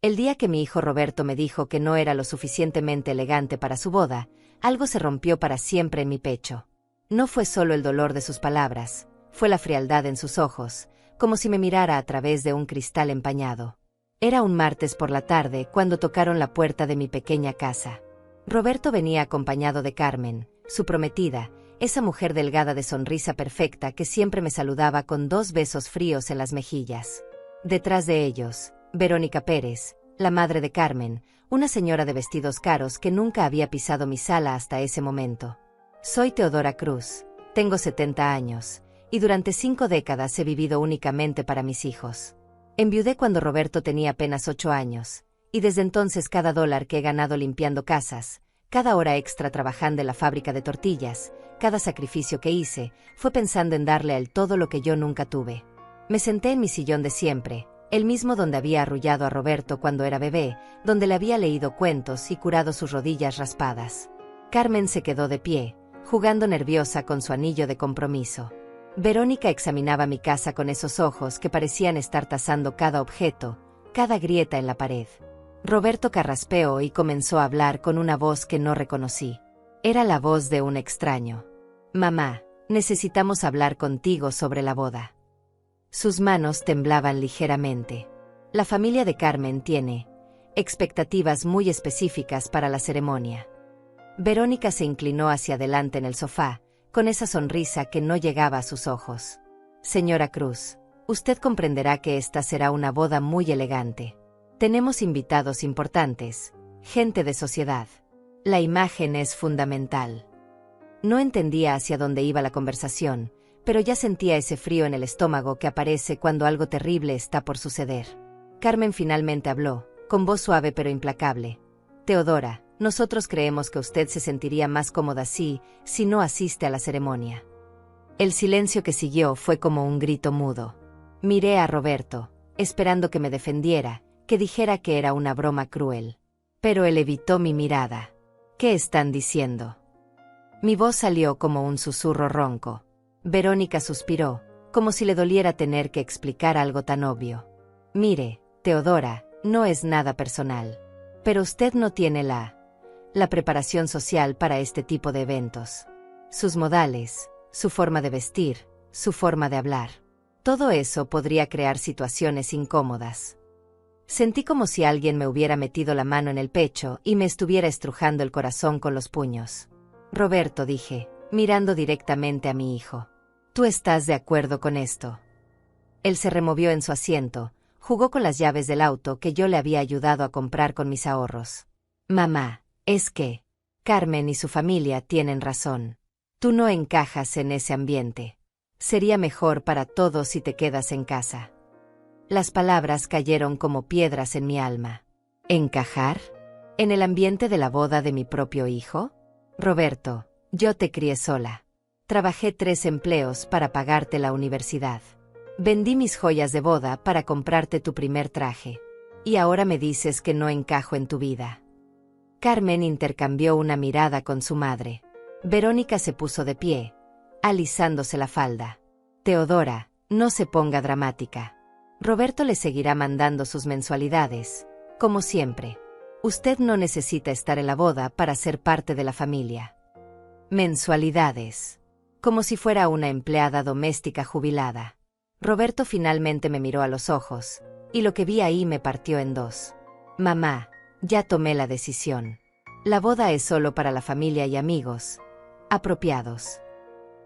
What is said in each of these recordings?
El día que mi hijo Roberto me dijo que no era lo suficientemente elegante para su boda, algo se rompió para siempre en mi pecho. No fue solo el dolor de sus palabras, fue la frialdad en sus ojos, como si me mirara a través de un cristal empañado. Era un martes por la tarde cuando tocaron la puerta de mi pequeña casa. Roberto venía acompañado de Carmen, su prometida, esa mujer delgada de sonrisa perfecta que siempre me saludaba con 2 besos fríos en las mejillas. Detrás de ellos, Verónica Pérez, la madre de Carmen, una señora de vestidos caros que nunca había pisado mi sala hasta ese momento. Soy Teodora Cruz, tengo 70 años, y durante 5 décadas he vivido únicamente para mis hijos. Enviudé cuando Roberto tenía apenas 8 años, y desde entonces cada dólar que he ganado limpiando casas, cada hora extra trabajando en la fábrica de tortillas, cada sacrificio que hice, fue pensando en darle a él todo lo que yo nunca tuve. Me senté en mi sillón de siempre, el mismo donde había arrullado a Roberto cuando era bebé, donde le había leído cuentos y curado sus rodillas raspadas. Carmen se quedó de pie, jugando nerviosa con su anillo de compromiso. Verónica examinaba mi casa con esos ojos que parecían estar tasando cada objeto, cada grieta en la pared. Roberto carraspeó y comenzó a hablar con una voz que no reconocí. Era la voz de un extraño. «Mamá, necesitamos hablar contigo sobre la boda». Sus manos temblaban ligeramente. La familia de Carmen tiene expectativas muy específicas para la ceremonia. Verónica se inclinó hacia adelante en el sofá, con esa sonrisa que no llegaba a sus ojos. «Señora Cruz, usted comprenderá que esta será una boda muy elegante. Tenemos invitados importantes, gente de sociedad. La imagen es fundamental». No entendía hacia dónde iba la conversación, pero ya sentía ese frío en el estómago que aparece cuando algo terrible está por suceder. Carmen finalmente habló, con voz suave pero implacable. «Teodora, nosotros creemos que usted se sentiría más cómoda si no asiste a la ceremonia». El silencio que siguió fue como un grito mudo. Miré a Roberto, esperando que me defendiera, que dijera que era una broma cruel. Pero él evitó mi mirada. «¿Qué están diciendo?». Mi voz salió como un susurro ronco. Verónica suspiró, como si le doliera tener que explicar algo tan obvio. «Mire, Teodora, no es nada personal. Pero usted no tiene la preparación social para este tipo de eventos. Sus modales, su forma de vestir, su forma de hablar. Todo eso podría crear situaciones incómodas». Sentí como si alguien me hubiera metido la mano en el pecho y me estuviera estrujando el corazón con los puños. «Roberto», dije, mirando directamente a mi hijo. «¿Tú estás de acuerdo con esto?». Él se removió en su asiento, jugó con las llaves del auto que yo le había ayudado a comprar con mis ahorros. «Mamá, es que Carmen y su familia tienen razón. Tú no encajas en ese ambiente. Sería mejor para todos si te quedas en casa». Las palabras cayeron como piedras en mi alma. ¿Encajar? ¿En el ambiente de la boda de mi propio hijo? Roberto, yo te crié sola. Trabajé 3 empleos para pagarte la universidad. Vendí mis joyas de boda para comprarte tu primer traje. Y ahora me dices que no encajo en tu vida. Carmen intercambió una mirada con su madre. Verónica se puso de pie, alisándose la falda. «Teodora, no se ponga dramática. Roberto le seguirá mandando sus mensualidades, como siempre. Usted no necesita estar en la boda para ser parte de la familia». «Mensualidades». Como si fuera una empleada doméstica jubilada. Roberto finalmente me miró a los ojos, y lo que vi ahí me partió en 2. «Mamá, ya tomé la decisión. La boda es solo para la familia y amigos apropiados».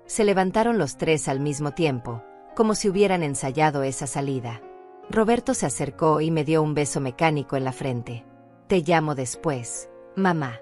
Se levantaron los 3 al mismo tiempo, como si hubieran ensayado esa salida. Roberto se acercó y me dio un beso mecánico en la frente. «Te llamo después, mamá».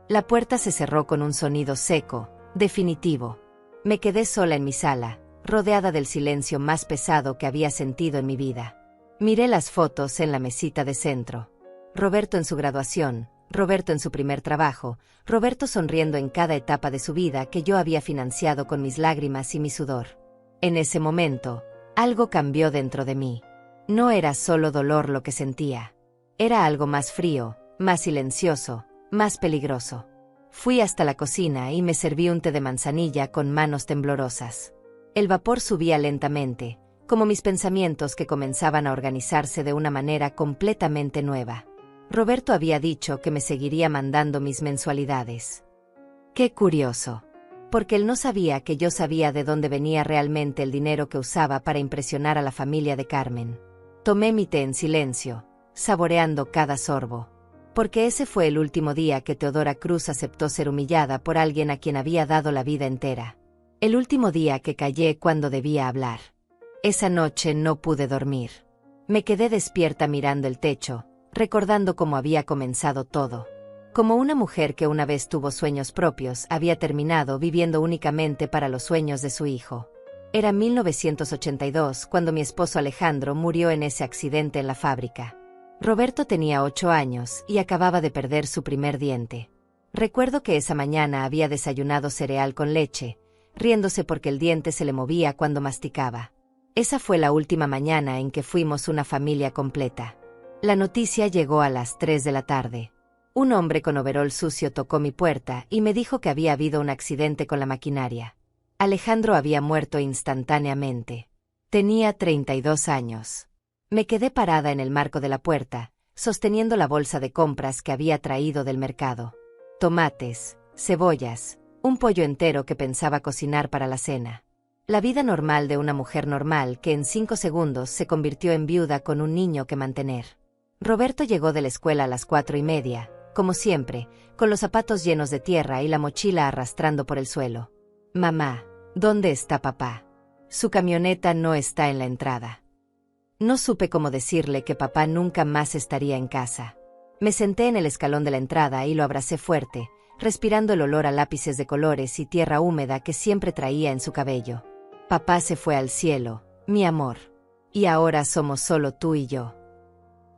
La puerta se cerró con un sonido seco, definitivo. Me quedé sola en mi sala, rodeada del silencio más pesado que había sentido en mi vida. Miré las fotos en la mesita de centro. Roberto en su graduación, Roberto en su primer trabajo, Roberto sonriendo en cada etapa de su vida que yo había financiado con mis lágrimas y mi sudor. En ese momento, algo cambió dentro de mí. No era solo dolor lo que sentía. Era algo más frío, más silencioso, más peligroso. Fui hasta la cocina y me serví un té de manzanilla con manos temblorosas. El vapor subía lentamente, como mis pensamientos que comenzaban a organizarse de una manera completamente nueva. Roberto había dicho que me seguiría mandando mis mensualidades. Qué curioso. Porque él no sabía que yo sabía de dónde venía realmente el dinero que usaba para impresionar a la familia de Carmen. Tomé mi té en silencio, saboreando cada sorbo. Porque ese fue el último día que Teodora Cruz aceptó ser humillada por alguien a quien había dado la vida entera. El último día que callé cuando debía hablar. Esa noche no pude dormir. Me quedé despierta mirando el techo, recordando cómo había comenzado todo. Como una mujer que una vez tuvo sueños propios, había terminado viviendo únicamente para los sueños de su hijo. Era 1982 cuando mi esposo Alejandro murió en ese accidente en la fábrica. Roberto tenía 8 años y acababa de perder su primer diente. Recuerdo que esa mañana había desayunado cereal con leche, riéndose porque el diente se le movía cuando masticaba. Esa fue la última mañana en que fuimos una familia completa. La noticia llegó a las 3 de la tarde. Un hombre con overol sucio tocó mi puerta y me dijo que había habido un accidente con la maquinaria. Alejandro había muerto instantáneamente. Tenía 32 años. Me quedé parada en el marco de la puerta, sosteniendo la bolsa de compras que había traído del mercado. Tomates, cebollas, un pollo entero que pensaba cocinar para la cena. La vida normal de una mujer normal que en 5 segundos se convirtió en viuda con un niño que mantener. Roberto llegó de la escuela a las 4:30. Como siempre, con los zapatos llenos de tierra y la mochila arrastrando por el suelo. Mamá, ¿dónde está papá? Su camioneta no está en la entrada. No supe cómo decirle que papá nunca más estaría en casa. Me senté en el escalón de la entrada y lo abracé fuerte, respirando el olor a lápices de colores y tierra húmeda que siempre traía en su cabello. Papá se fue al cielo, mi amor. Y ahora somos solo tú y yo.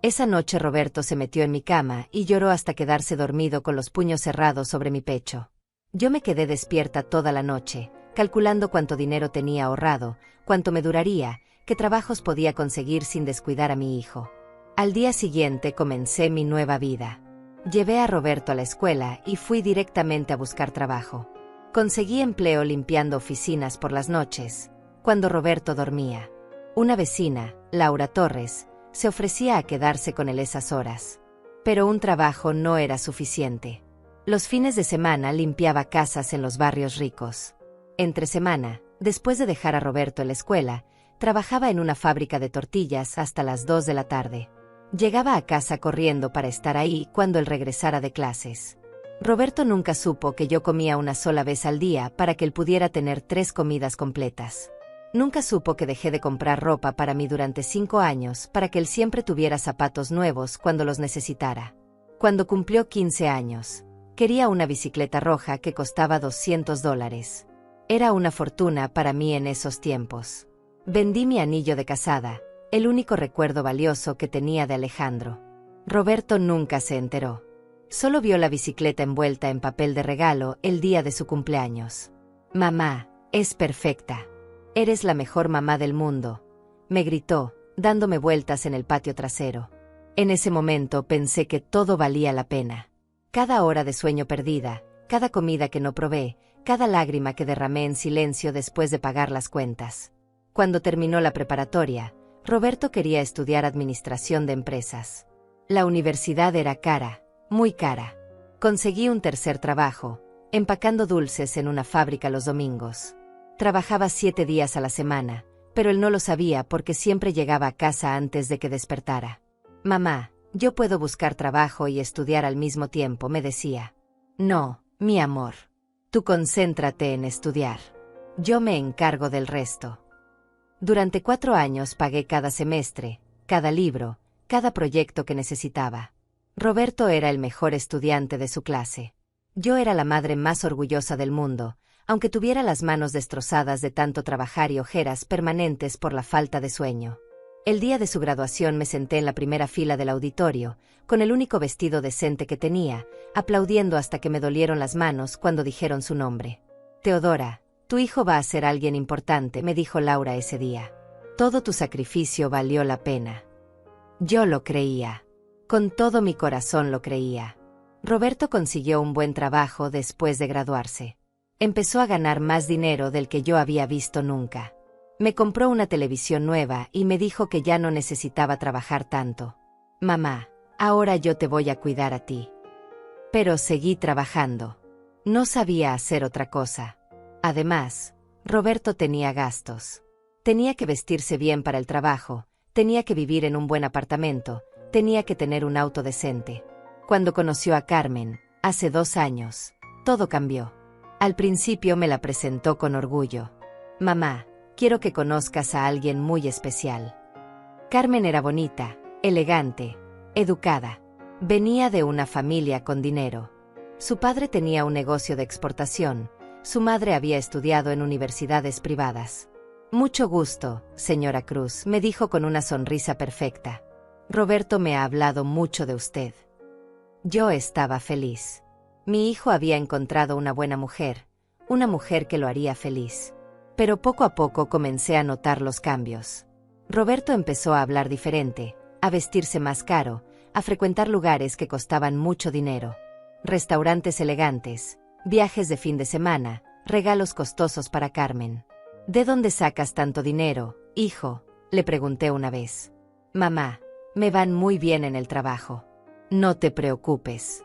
Esa noche Roberto se metió en mi cama y lloró hasta quedarse dormido con los puños cerrados sobre mi pecho. Yo me quedé despierta toda la noche, calculando cuánto dinero tenía ahorrado, cuánto me duraría, qué trabajos podía conseguir sin descuidar a mi hijo. Al día siguiente comencé mi nueva vida. Llevé a Roberto a la escuela y fui directamente a buscar trabajo. Conseguí empleo limpiando oficinas por las noches, cuando Roberto dormía. Una vecina, Laura Torres, se ofrecía a quedarse con él esas horas. Pero un trabajo no era suficiente. Los fines de semana limpiaba casas en los barrios ricos. Entre semana, después de dejar a Roberto en la escuela, trabajaba en una fábrica de tortillas hasta las 2 de la tarde. Llegaba a casa corriendo para estar ahí cuando él regresara de clases. Roberto nunca supo que yo comía una sola vez al día para que él pudiera tener 3 comidas completas. Nunca supo que dejé de comprar ropa para mí durante 5 años para que él siempre tuviera zapatos nuevos cuando los necesitara. Cuando cumplió 15 años, quería una bicicleta roja que costaba $200. Era una fortuna para mí en esos tiempos. Vendí mi anillo de casada, el único recuerdo valioso que tenía de Alejandro. Roberto nunca se enteró. Solo vio la bicicleta envuelta en papel de regalo el día de su cumpleaños. Mamá, es perfecta. Eres la mejor mamá del mundo, me gritó, dándome vueltas en el patio trasero. En ese momento pensé que todo valía la pena. Cada hora de sueño perdida, cada comida que no probé, cada lágrima que derramé en silencio después de pagar las cuentas. Cuando terminó la preparatoria, Roberto quería estudiar administración de empresas. La universidad era cara, muy cara. Conseguí un tercer trabajo, empacando dulces en una fábrica los domingos. Trabajaba 7 días a la semana, pero él no lo sabía porque siempre llegaba a casa antes de que despertara. Mamá, yo puedo buscar trabajo y estudiar al mismo tiempo, me decía. No, mi amor. Tú concéntrate en estudiar. Yo me encargo del resto. Durante 4 años pagué cada semestre, cada libro, cada proyecto que necesitaba. Roberto era el mejor estudiante de su clase. Yo era la madre más orgullosa del mundo, aunque tuviera las manos destrozadas de tanto trabajar y ojeras permanentes por la falta de sueño. El día de su graduación me senté en la primera fila del auditorio, con el único vestido decente que tenía, aplaudiendo hasta que me dolieron las manos cuando dijeron su nombre. Teodora, tu hijo va a ser alguien importante, me dijo Laura ese día. Todo tu sacrificio valió la pena. Yo lo creía. Con todo mi corazón lo creía. Roberto consiguió un buen trabajo después de graduarse. Empezó a ganar más dinero del que yo había visto nunca. Me compró una televisión nueva y me dijo que ya no necesitaba trabajar tanto. Mamá, ahora yo te voy a cuidar a ti. Pero seguí trabajando. No sabía hacer otra cosa. Además, Roberto tenía gastos. Tenía que vestirse bien para el trabajo, tenía que vivir en un buen apartamento, tenía que tener un auto decente. Cuando conoció a Carmen, hace 2 años, todo cambió. Al principio me la presentó con orgullo. Mamá, quiero que conozcas a alguien muy especial. Carmen era bonita, elegante, educada. Venía de una familia con dinero. Su padre tenía un negocio de exportación, su madre había estudiado en universidades privadas. Mucho gusto, señora Cruz, me dijo con una sonrisa perfecta. Roberto me ha hablado mucho de usted. Yo estaba feliz. Mi hijo había encontrado una buena mujer, una mujer que lo haría feliz. Pero poco a poco comencé a notar los cambios. Roberto empezó a hablar diferente, a vestirse más caro, a frecuentar lugares que costaban mucho dinero. Restaurantes elegantes, viajes de fin de semana, regalos costosos para Carmen. ¿De dónde sacas tanto dinero, hijo?, le pregunté una vez. Mamá, me van muy bien en el trabajo. No te preocupes.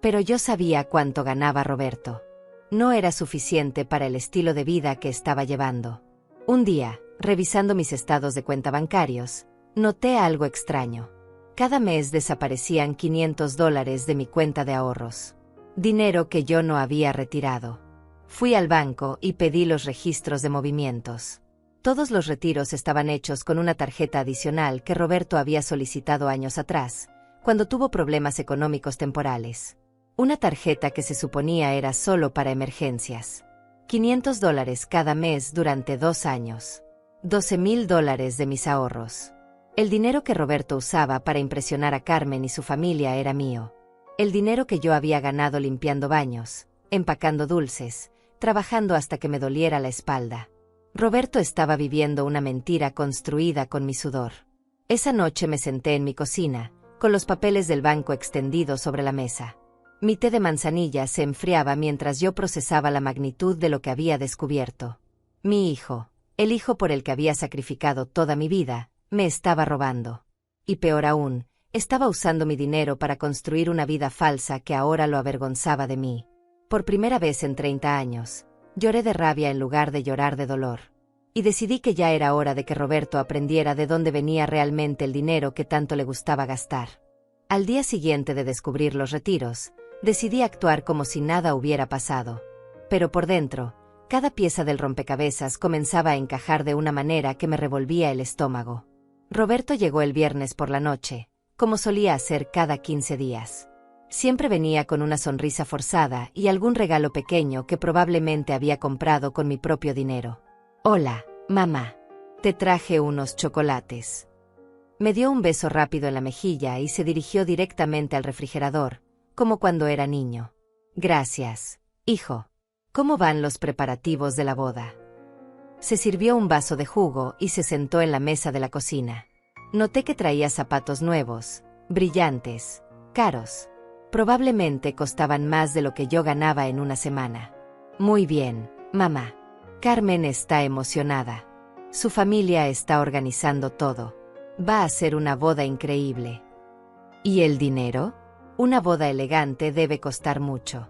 Pero yo sabía cuánto ganaba Roberto. No era suficiente para el estilo de vida que estaba llevando. Un día, revisando mis estados de cuenta bancarios, noté algo extraño. Cada mes desaparecían $500 de mi cuenta de ahorros. Dinero que yo no había retirado. Fui al banco y pedí los registros de movimientos. Todos los retiros estaban hechos con una tarjeta adicional que Roberto había solicitado años atrás, cuando tuvo problemas económicos temporales. Una tarjeta que se suponía era solo para emergencias. $500 cada mes durante 2 años. $12,000 de mis ahorros. El dinero que Roberto usaba para impresionar a Carmen y su familia era mío. El dinero que yo había ganado limpiando baños, empacando dulces, trabajando hasta que me doliera la espalda. Roberto estaba viviendo una mentira construida con mi sudor. Esa noche me senté en mi cocina, con los papeles del banco extendidos sobre la mesa. Mi té de manzanilla se enfriaba mientras yo procesaba la magnitud de lo que había descubierto. Mi hijo, el hijo por el que había sacrificado toda mi vida, me estaba robando. Y peor aún, estaba usando mi dinero para construir una vida falsa que ahora lo avergonzaba de mí. Por primera vez en 30 años, lloré de rabia en lugar de llorar de dolor. Y decidí que ya era hora de que Roberto aprendiera de dónde venía realmente el dinero que tanto le gustaba gastar. Al día siguiente de descubrir los retiros, decidí actuar como si nada hubiera pasado. Pero por dentro, cada pieza del rompecabezas comenzaba a encajar de una manera que me revolvía el estómago. Roberto llegó el viernes por la noche, como solía hacer cada 15 días. Siempre venía con una sonrisa forzada y algún regalo pequeño que probablemente había comprado con mi propio dinero. Hola, mamá. Te traje unos chocolates. Me dio un beso rápido en la mejilla y se dirigió directamente al refrigerador, como cuando era niño. Gracias, hijo. ¿Cómo van los preparativos de la boda? Se sirvió un vaso de jugo y se sentó en la mesa de la cocina. Noté que traía zapatos nuevos, brillantes, caros. Probablemente costaban más de lo que yo ganaba en una semana. Muy bien, mamá. Carmen está emocionada. Su familia está organizando todo. Va a ser una boda increíble. ¿Y el dinero? Una boda elegante debe costar mucho.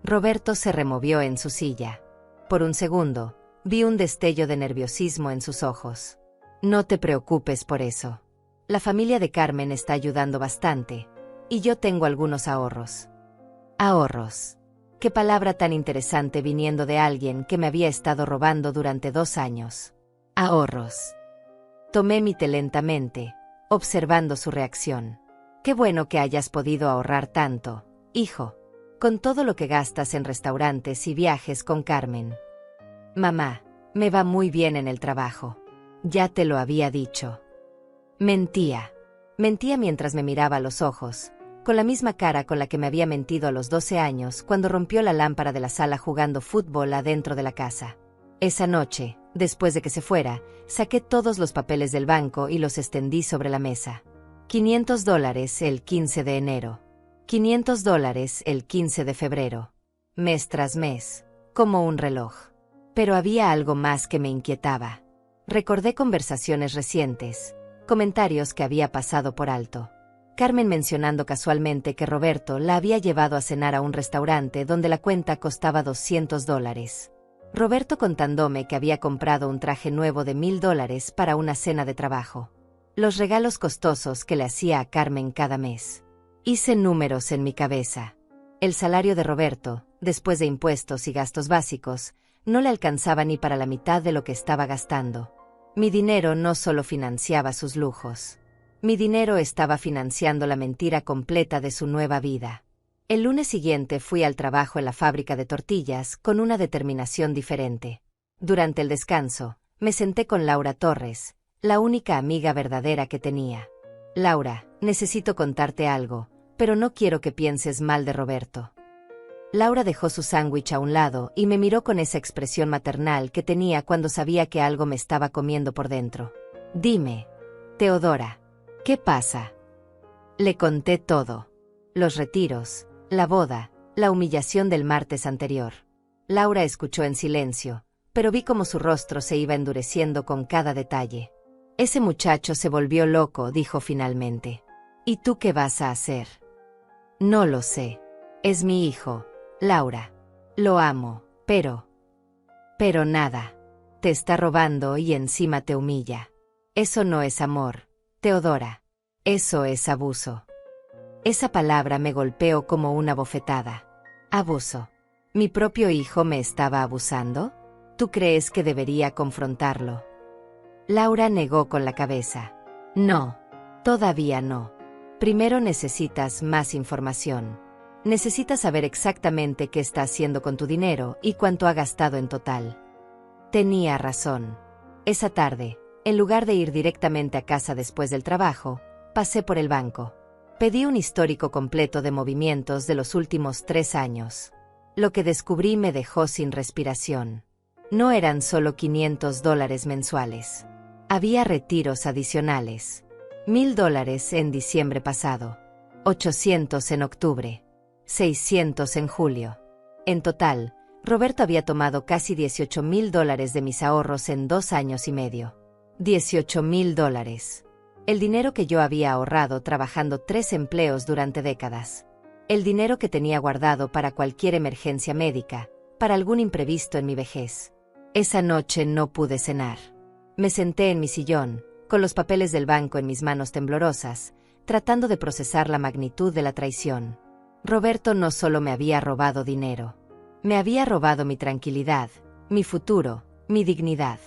Roberto se removió en su silla. Por un segundo, vi un destello de nerviosismo en sus ojos. No te preocupes por eso. La familia de Carmen está ayudando bastante, y yo tengo algunos ahorros. Ahorros. Qué palabra tan interesante viniendo de alguien que me había estado robando durante 2 años. Ahorros. Tomé mi té lentamente, observando su reacción. Qué bueno que hayas podido ahorrar tanto, hijo, con todo lo que gastas en restaurantes y viajes con Carmen. Mamá, me va muy bien en el trabajo. Ya te lo había dicho. Mentía. Mentía mientras me miraba a los ojos, con la misma cara con la que me había mentido a los 12 años cuando rompió la lámpara de la sala jugando fútbol adentro de la casa. Esa noche, después de que se fuera, saqué todos los papeles del banco y los extendí sobre la mesa. $500 el 15 de enero. $500 el 15 de febrero. Mes tras mes, como un reloj. Pero había algo más que me inquietaba. Recordé conversaciones recientes, comentarios que había pasado por alto. Carmen mencionando casualmente que Roberto la había llevado a cenar a un restaurante donde la cuenta costaba $200. Roberto contándome que había comprado un traje nuevo de $1000 para una cena de trabajo. Los regalos costosos que le hacía a Carmen cada mes. Hice números en mi cabeza. El salario de Roberto, después de impuestos y gastos básicos, no le alcanzaba ni para la mitad de lo que estaba gastando. Mi dinero no solo financiaba sus lujos. Mi dinero estaba financiando la mentira completa de su nueva vida. El lunes siguiente fui al trabajo en la fábrica de tortillas con una determinación diferente. Durante el descanso, me senté con Laura Torres, la única amiga verdadera que tenía. Laura, necesito contarte algo, pero no quiero que pienses mal de Roberto. Laura dejó su sándwich a un lado y me miró con esa expresión maternal que tenía cuando sabía que algo me estaba comiendo por dentro. Dime, Teodora, ¿qué pasa? Le conté todo. Los retiros, la boda, la humillación del martes anterior. Laura escuchó en silencio, pero vi cómo su rostro se iba endureciendo con cada detalle. Ese muchacho se volvió loco, dijo finalmente. ¿Y tú qué vas a hacer? No lo sé. Es mi hijo, Laura. Lo amo, pero nada. Te está robando y encima te humilla. Eso no es amor, Teodora. Eso es abuso. Esa palabra me golpeó como una bofetada. Abuso. ¿Mi propio hijo me estaba abusando? ¿Tú crees que debería confrontarlo? Laura negó con la cabeza. No, todavía no. Primero necesitas más información. Necesitas saber exactamente qué está haciendo con tu dinero y cuánto ha gastado en total. Tenía razón. Esa tarde, en lugar de ir directamente a casa después del trabajo, pasé por el banco. Pedí un histórico completo de movimientos de los últimos 3 años. Lo que descubrí me dejó sin respiración. No eran solo $500 mensuales. Había retiros adicionales. $1000 en diciembre pasado. 800 en octubre. 600 en julio. En total, Roberto había tomado casi $18,000 de mis ahorros en 2 años y medio. $18,000. El dinero que yo había ahorrado trabajando 3 empleos durante décadas. El dinero que tenía guardado para cualquier emergencia médica, para algún imprevisto en mi vejez. Esa noche no pude cenar. Me senté en mi sillón, con los papeles del banco en mis manos temblorosas, tratando de procesar la magnitud de la traición. Roberto no solo me había robado dinero. Me había robado mi tranquilidad, mi futuro, mi dignidad.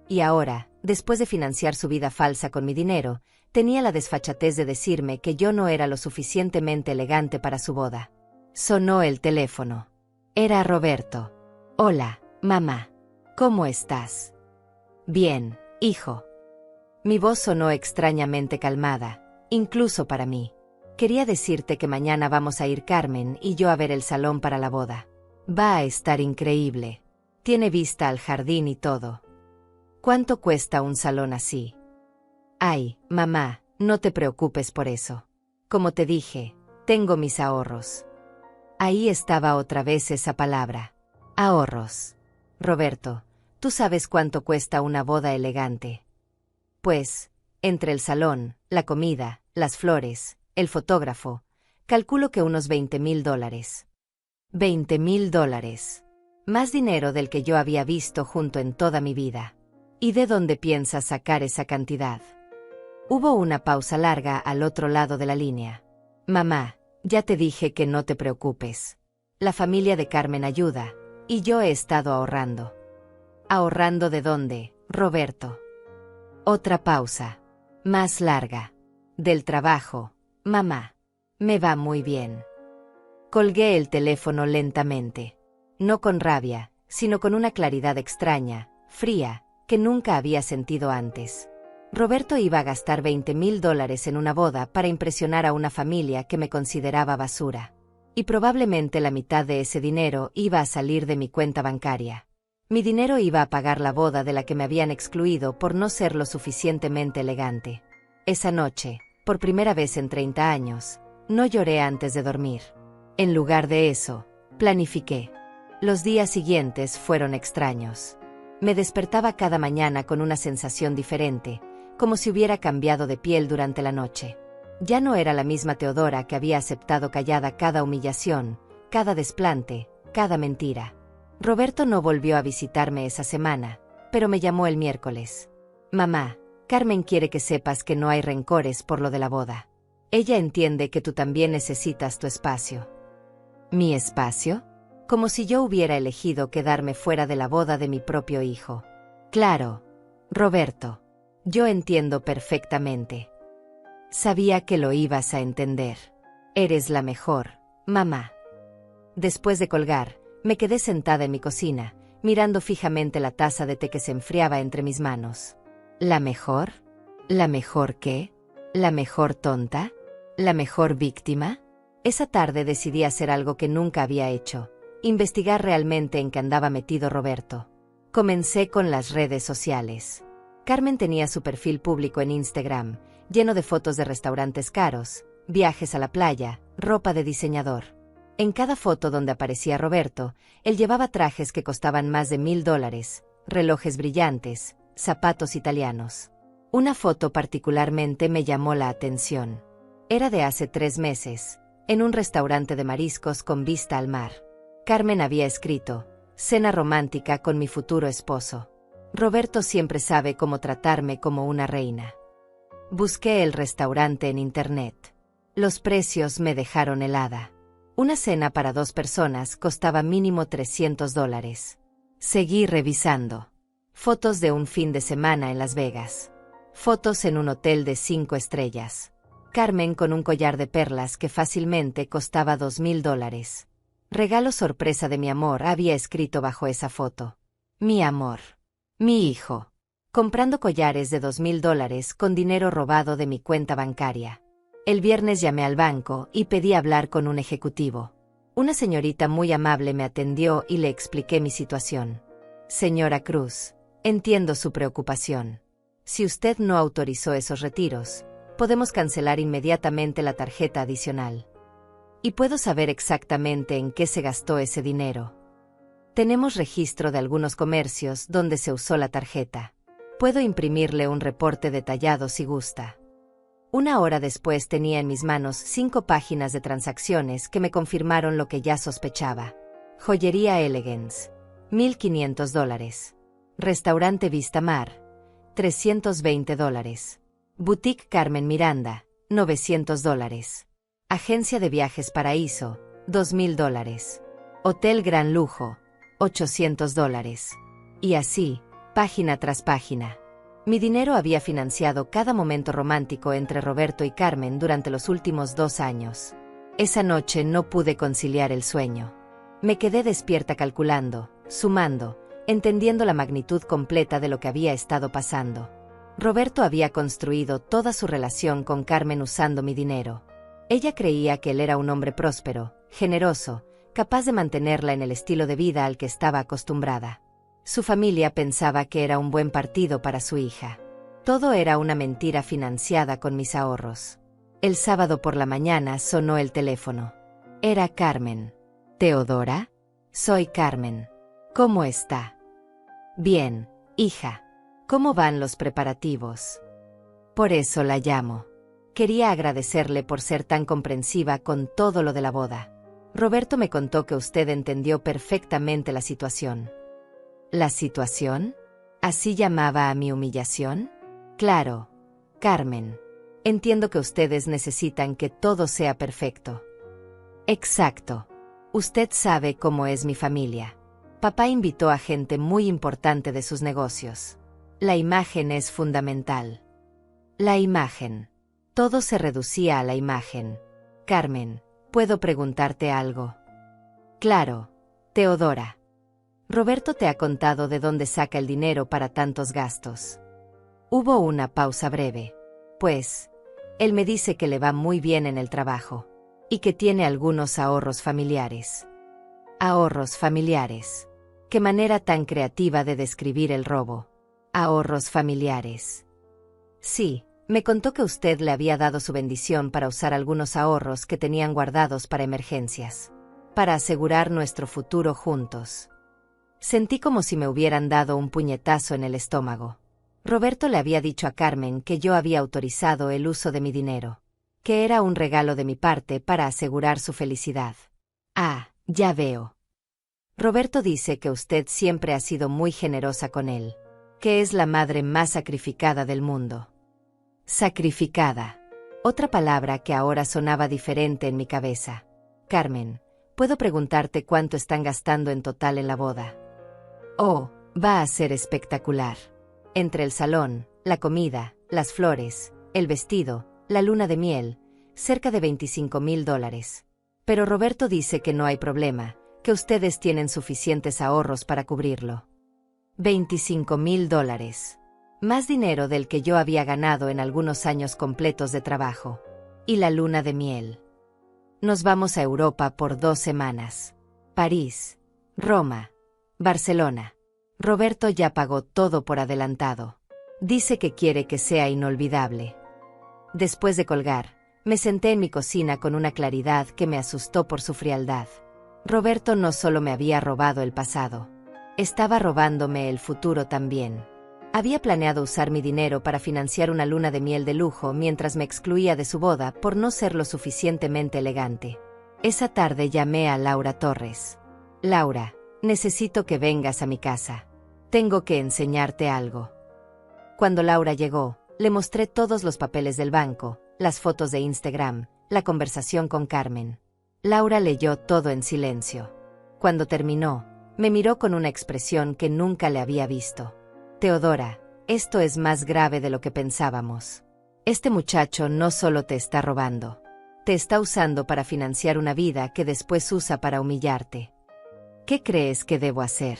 Y ahora, después de financiar su vida falsa con mi dinero, tenía la desfachatez de decirme que yo no era lo suficientemente elegante para su boda. Sonó el teléfono. Era Roberto. Hola, mamá. ¿Cómo estás? Bien, hijo. Mi voz sonó extrañamente calmada, incluso para mí. Quería decirte que mañana vamos a ir Carmen y yo a ver el salón para la boda. Va a estar increíble. Tiene vista al jardín y todo. ¿Cuánto cuesta un salón así? Ay, mamá, no te preocupes por eso. Como te dije, tengo mis ahorros. Ahí estaba otra vez esa palabra. Ahorros. Roberto, ¿tú sabes cuánto cuesta una boda elegante? Pues, entre el salón, la comida, las flores, el fotógrafo, calculo que unos $20,000. $20,000. Más dinero del que yo había visto junto en toda mi vida. ¿Y de dónde piensas sacar esa cantidad? Hubo una pausa larga al otro lado de la línea. Mamá, ya te dije que no te preocupes. La familia de Carmen ayuda, y yo he estado ahorrando. ¿Ahorrando de dónde, Roberto? Otra pausa. Más larga. Del trabajo, mamá. Me va muy bien. Colgué el teléfono lentamente. No con rabia, sino con una claridad extraña, fría, que nunca había sentido antes. Roberto iba a gastar $20,000 en una boda para impresionar a una familia que me consideraba basura. Y probablemente la mitad de ese dinero iba a salir de mi cuenta bancaria. Mi dinero iba a pagar la boda de la que me habían excluido por no ser lo suficientemente elegante. Esa noche, por primera vez en 30 años, no lloré antes de dormir. En lugar de eso, planifiqué. Los días siguientes fueron extraños. Me despertaba cada mañana con una sensación diferente, como si hubiera cambiado de piel durante la noche. Ya no era la misma Teodora que había aceptado callada cada humillación, cada desplante, cada mentira. Roberto no volvió a visitarme esa semana, pero me llamó el miércoles. Mamá, Carmen quiere que sepas que no hay rencores por lo de la boda. Ella entiende que tú también necesitas tu espacio. ¿Mi espacio? Como si yo hubiera elegido quedarme fuera de la boda de mi propio hijo. Claro, Roberto. Yo entiendo perfectamente. Sabía que lo ibas a entender. Eres la mejor, mamá. Después de colgar, me quedé sentada en mi cocina, mirando fijamente la taza de té que se enfriaba entre mis manos. ¿La mejor? ¿La mejor qué? ¿La mejor tonta? ¿La mejor víctima? Esa tarde decidí hacer algo que nunca había hecho: investigar realmente en qué andaba metido Roberto. Comencé con las redes sociales. Carmen tenía su perfil público en Instagram, lleno de fotos de restaurantes caros, viajes a la playa, ropa de diseñador. En cada foto donde aparecía Roberto, él llevaba trajes que costaban más de $1000, relojes brillantes, zapatos italianos. Una foto particularmente me llamó la atención. Era de hace 3 meses, en un restaurante de mariscos con vista al mar. Carmen había escrito: cena romántica con mi futuro esposo. Roberto siempre sabe cómo tratarme como una reina. Busqué el restaurante en internet. Los precios me dejaron helada. Una cena para 2 personas costaba mínimo $300. Seguí revisando. Fotos de un fin de semana en Las Vegas. Fotos en un hotel de 5 estrellas. Carmen con un collar de perlas que fácilmente costaba $2000. Regalo sorpresa de mi amor, había escrito bajo esa foto. Mi amor. Mi hijo. Comprando collares de $2000 con dinero robado de mi cuenta bancaria. El viernes llamé al banco y pedí hablar con un ejecutivo. Una señorita muy amable me atendió y le expliqué mi situación. Señora Cruz, entiendo su preocupación. Si usted no autorizó esos retiros, podemos cancelar inmediatamente la tarjeta adicional. Y puedo saber exactamente en qué se gastó ese dinero. Tenemos registro de algunos comercios donde se usó la tarjeta. Puedo imprimirle un reporte detallado si gusta. 1 hora después tenía en mis manos 5 páginas de transacciones que me confirmaron lo que ya sospechaba. Joyería Elegance, $1500. Restaurante Vista Mar, $320. Boutique Carmen Miranda, $900. Agencia de Viajes Paraíso, $2000. Hotel Gran Lujo, $800. Y así, página tras página. Mi dinero había financiado cada momento romántico entre Roberto y Carmen durante los últimos 2 años. Esa noche no pude conciliar el sueño. Me quedé despierta calculando, sumando, entendiendo la magnitud completa de lo que había estado pasando. Roberto había construido toda su relación con Carmen usando mi dinero. Ella creía que él era un hombre próspero, generoso, capaz de mantenerla en el estilo de vida al que estaba acostumbrada. Su familia pensaba que era un buen partido para su hija. Todo era una mentira financiada con mis ahorros. El sábado por la mañana sonó el teléfono. Era Carmen. ¿Teodora? Soy Carmen. ¿Cómo está? Bien, hija. ¿Cómo van los preparativos? Por eso la llamo. Quería agradecerle por ser tan comprensiva con todo lo de la boda. Roberto me contó que usted entendió perfectamente la situación. ¿La situación? ¿Así llamaba a mi humillación? Claro, Carmen. Entiendo que ustedes necesitan que todo sea perfecto. Exacto. Usted sabe cómo es mi familia. Papá invitó a gente muy importante de sus negocios. La imagen es fundamental. La imagen. Todo se reducía a la imagen. Carmen, ¿puedo preguntarte algo? Claro, Teodora. Roberto te ha contado de dónde saca el dinero para tantos gastos. Hubo una pausa breve. Pues, él me dice que le va muy bien en el trabajo y que tiene algunos ahorros familiares. Ahorros familiares. Qué manera tan creativa de describir el robo. Ahorros familiares. Sí, me contó que usted le había dado su bendición para usar algunos ahorros que tenían guardados para emergencias, para asegurar nuestro futuro juntos. Sentí como si me hubieran dado un puñetazo en el estómago. Roberto le había dicho a Carmen que yo había autorizado el uso de mi dinero, que era un regalo de mi parte para asegurar su felicidad. Ah, ya veo. Roberto dice que usted siempre ha sido muy generosa con él, que es la madre más sacrificada del mundo. Sacrificada. Otra palabra que ahora sonaba diferente en mi cabeza. Carmen, ¿puedo preguntarte cuánto están gastando en total en la boda? Oh, va a ser espectacular. Entre el salón, la comida, las flores, el vestido, la luna de miel, cerca de $25,000. Pero Roberto dice que no hay problema, que ustedes tienen suficientes ahorros para cubrirlo. $25,000. Más dinero del que yo había ganado en algunos años completos de trabajo. Y la luna de miel. Nos vamos a Europa por 2 semanas. París, Roma, Barcelona. Roberto ya pagó todo por adelantado. Dice que quiere que sea inolvidable. Después de colgar, me senté en mi cocina con una claridad que me asustó por su frialdad. Roberto no solo me había robado el pasado, estaba robándome el futuro también. Había planeado usar mi dinero para financiar una luna de miel de lujo mientras me excluía de su boda por no ser lo suficientemente elegante. Esa tarde llamé a Laura Torres. Laura, necesito que vengas a mi casa. Tengo que enseñarte algo. Cuando Laura llegó, le mostré todos los papeles del banco, las fotos de Instagram, la conversación con Carmen. Laura leyó todo en silencio. Cuando terminó, me miró con una expresión que nunca le había visto. Teodora, esto es más grave de lo que pensábamos. Este muchacho no solo te está robando, te está usando para financiar una vida que después usa para humillarte. ¿Qué crees que debo hacer?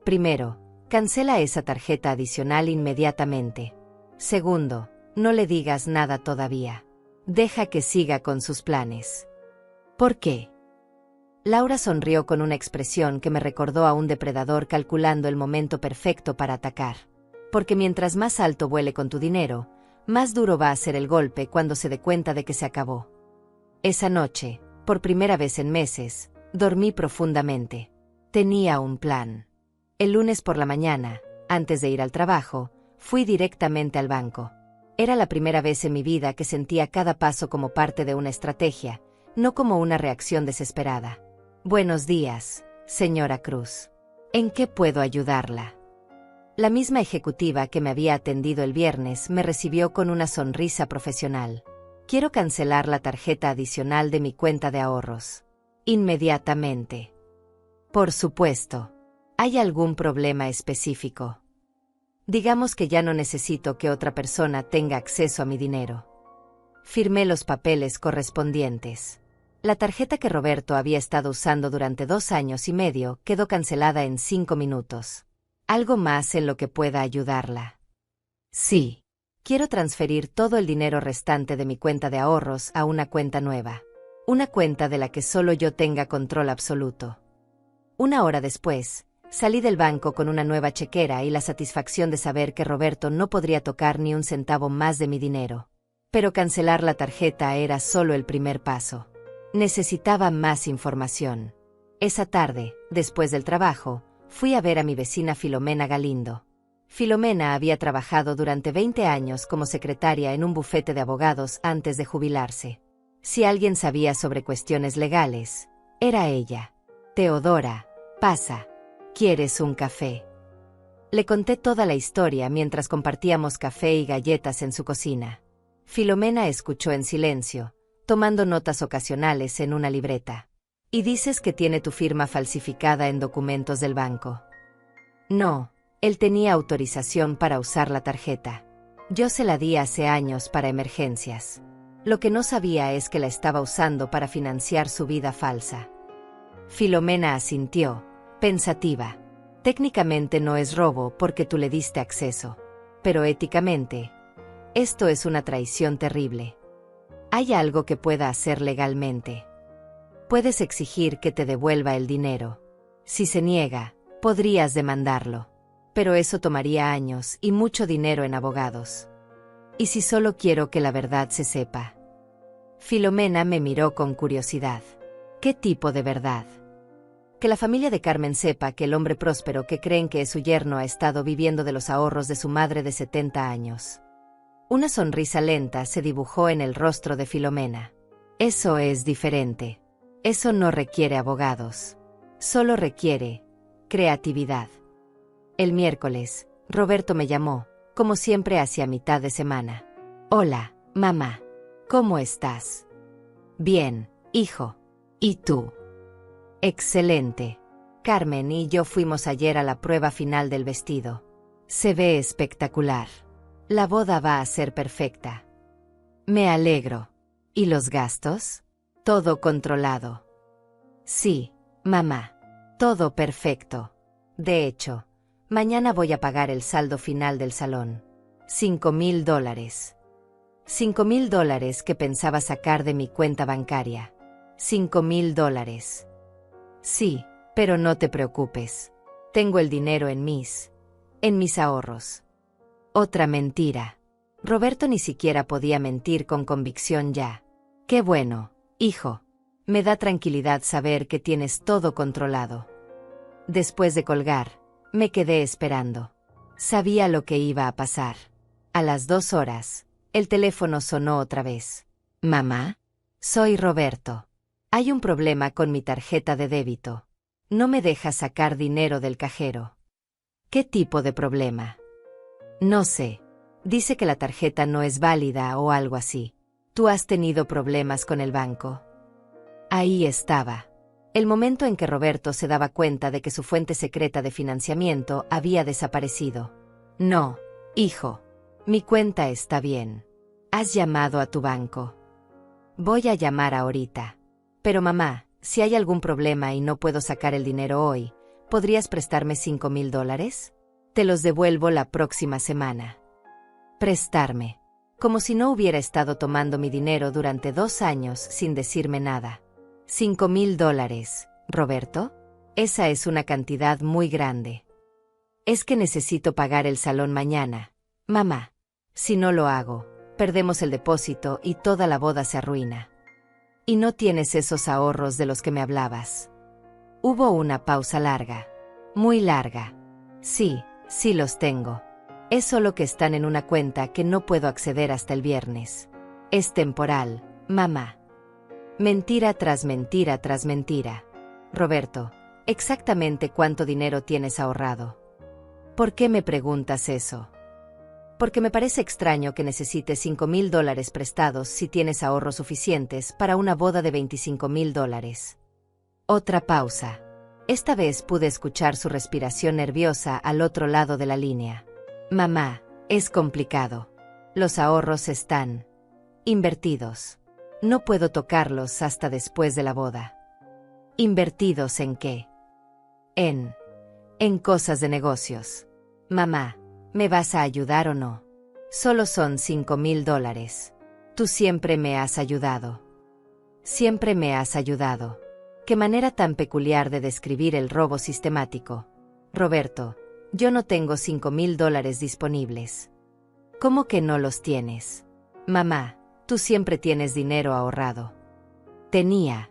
Primero, cancela esa tarjeta adicional inmediatamente. Segundo, no le digas nada todavía. Deja que siga con sus planes. ¿Por qué? Laura sonrió con una expresión que me recordó a un depredador calculando el momento perfecto para atacar. Porque mientras más alto vuele con tu dinero, más duro va a ser el golpe cuando se dé cuenta de que se acabó. Esa noche, por primera vez en meses, dormí profundamente. Tenía un plan. El lunes por la mañana, antes de ir al trabajo, fui directamente al banco. Era la primera vez en mi vida que sentía cada paso como parte de una estrategia, no como una reacción desesperada. Buenos días, señora Cruz. ¿En qué puedo ayudarla? La misma ejecutiva que me había atendido el viernes me recibió con una sonrisa profesional. Quiero cancelar la tarjeta adicional de mi cuenta de ahorros. Inmediatamente. Por supuesto. ¿Hay algún problema específico? Digamos que ya no necesito que otra persona tenga acceso a mi dinero. Firmé los papeles correspondientes. La tarjeta que Roberto había estado usando durante 2 años y medio quedó cancelada en 5 minutos. ¿Algo más en lo que pueda ayudarla? Sí. Quiero transferir todo el dinero restante de mi cuenta de ahorros a una cuenta nueva. Una cuenta de la que solo yo tenga control absoluto. 1 hora después, salí del banco con una nueva chequera y la satisfacción de saber que Roberto no podría tocar ni un centavo más de mi dinero. Pero cancelar la tarjeta era solo el primer paso. Necesitaba más información. Esa tarde, después del trabajo, fui a ver a mi vecina Filomena Galindo. Filomena había trabajado durante 20 años como secretaria en un bufete de abogados antes de jubilarse. Si alguien sabía sobre cuestiones legales, era ella. Teodora, pasa. ¿Quieres un café? Le conté toda la historia mientras compartíamos café y galletas en su cocina. Filomena escuchó en silencio, tomando notas ocasionales en una libreta. ¿Y dices que tiene tu firma falsificada en documentos del banco? No, él tenía autorización para usar la tarjeta. Yo se la di hace años para emergencias. Lo que no sabía es que la estaba usando para financiar su vida falsa. Filomena asintió, pensativa. Técnicamente no es robo porque tú le diste acceso. Pero éticamente, esto es una traición terrible. ¿Hay algo que pueda hacer legalmente? Puedes exigir que te devuelva el dinero. Si se niega, podrías demandarlo. Pero eso tomaría años y mucho dinero en abogados. ¿Y si solo quiero que la verdad se sepa? Filomena me miró con curiosidad. ¿Qué tipo de verdad? Que la familia de Carmen sepa que el hombre próspero que creen que es su yerno ha estado viviendo de los ahorros de su madre de 70 años. Una sonrisa lenta se dibujó en el rostro de Filomena. Eso es diferente. Eso no requiere abogados. Solo requiere creatividad. El miércoles, Roberto me llamó, como siempre hacia mitad de semana. Hola, mamá. ¿Cómo estás? Bien, hijo. ¿Y tú? Excelente. Carmen y yo fuimos ayer a la prueba final del vestido. Se ve espectacular. La boda va a ser perfecta. Me alegro. ¿Y los gastos? Todo controlado. Sí, mamá. Todo perfecto. De hecho, mañana voy a pagar el saldo final del salón. $5,000. $5,000 que pensaba sacar de mi cuenta bancaria. $5,000. Sí, pero no te preocupes. Tengo el dinero en mis ahorros. Otra mentira. Roberto ni siquiera podía mentir con convicción ya. Qué bueno, hijo. Me da tranquilidad saber que tienes todo controlado. Después de colgar, me quedé esperando. Sabía lo que iba a pasar. A las 2 horas, el teléfono sonó otra vez. Mamá, soy Roberto. Hay un problema con mi tarjeta de débito. No me deja sacar dinero del cajero. ¿Qué tipo de problema? No sé. Dice que la tarjeta no es válida o algo así. ¿Tú has tenido problemas con el banco? Ahí estaba. El momento en que Roberto se daba cuenta de que su fuente secreta de financiamiento había desaparecido. No, hijo. Mi cuenta está bien. ¿Has llamado a tu banco? Voy a llamar ahorita. Pero mamá, si hay algún problema y no puedo sacar el dinero hoy, ¿podrías prestarme $5,000? Te los devuelvo la próxima semana. Prestarme. Como si no hubiera estado tomando mi dinero durante 2 años sin decirme nada. $5,000, Roberto. Esa es una cantidad muy grande. Es que necesito pagar el salón mañana, mamá. Si no lo hago, perdemos el depósito y toda la boda se arruina. Y no tienes esos ahorros de los que me hablabas. Hubo una pausa larga. Muy larga. Sí, sí los tengo. Es solo que están en una cuenta que no puedo acceder hasta el viernes. Es temporal, mamá. Mentira tras mentira tras mentira. Roberto, ¿exactamente cuánto dinero tienes ahorrado? ¿Por qué me preguntas eso? Porque me parece extraño que necesites $5,000 prestados si tienes ahorros suficientes para una boda de $25,000. Otra pausa. Esta vez pude escuchar su respiración nerviosa al otro lado de la línea. Mamá, es complicado. Los ahorros están invertidos. No puedo tocarlos hasta después de la boda. ¿Invertidos en qué? En cosas de negocios. Mamá, ¿me vas a ayudar o no? Solo son $5,000. Tú siempre me has ayudado. Siempre me has ayudado. Qué manera tan peculiar de describir el robo sistemático. Roberto, yo no tengo $5,000 disponibles. ¿Cómo que no los tienes? Mamá, tú siempre tienes dinero ahorrado. Tenía.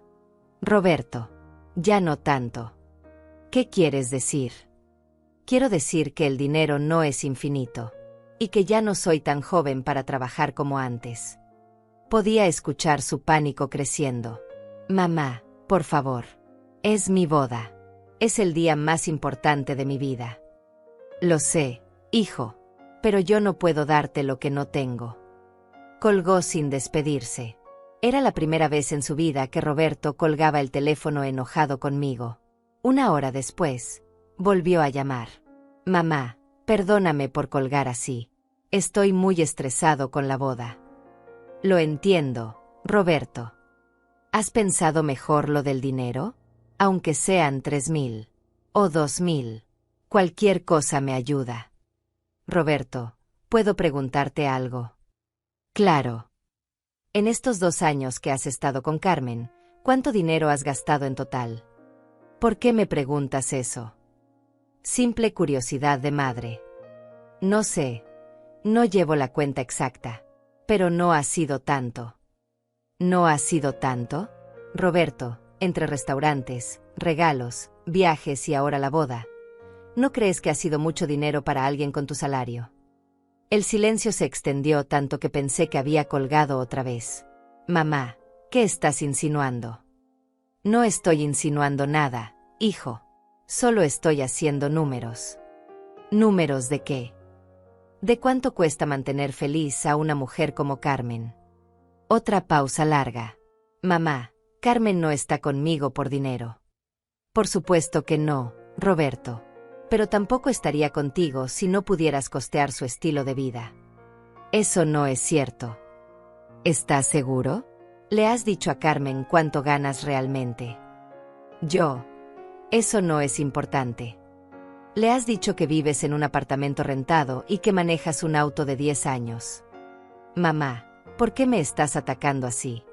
Roberto, ya no tanto. ¿Qué quieres decir? Quiero decir que el dinero no es infinito, y que ya no soy tan joven para trabajar como antes. Podía escuchar su pánico creciendo. Mamá, por favor. Es mi boda. Es el día más importante de mi vida. Lo sé, hijo, pero yo no puedo darte lo que no tengo. Colgó sin despedirse. Era la primera vez en su vida que Roberto colgaba el teléfono enojado conmigo. 1 hora después, volvió a llamar. Mamá, perdóname por colgar así. Estoy muy estresado con la boda. Lo entiendo, Roberto. ¿Has pensado mejor lo del dinero? Aunque sean 3,000 o 2,000. Cualquier cosa me ayuda. Roberto, ¿puedo preguntarte algo? Claro. En estos 2 años que has estado con Carmen, ¿cuánto dinero has gastado en total? ¿Por qué me preguntas eso? Simple curiosidad de madre. No sé, no llevo la cuenta exacta, pero no ha sido tanto. ¿No ha sido tanto? Roberto, entre restaurantes, regalos, viajes y ahora la boda. ¿No crees que ha sido mucho dinero para alguien con tu salario? El silencio se extendió tanto que pensé que había colgado otra vez. Mamá, ¿qué estás insinuando? No estoy insinuando nada, hijo. Solo estoy haciendo números. ¿Números de qué? ¿De cuánto cuesta mantener feliz a una mujer como Carmen? Otra pausa larga. Mamá, Carmen no está conmigo por dinero. Por supuesto que no, Roberto. Pero tampoco estaría contigo si no pudieras costear su estilo de vida. Eso no es cierto. ¿Estás seguro? ¿Le has dicho a Carmen cuánto ganas realmente? Eso no es importante. Le has dicho que vives en un apartamento rentado y que manejas un auto de 10 años. Mamá, ¿por qué me estás atacando así?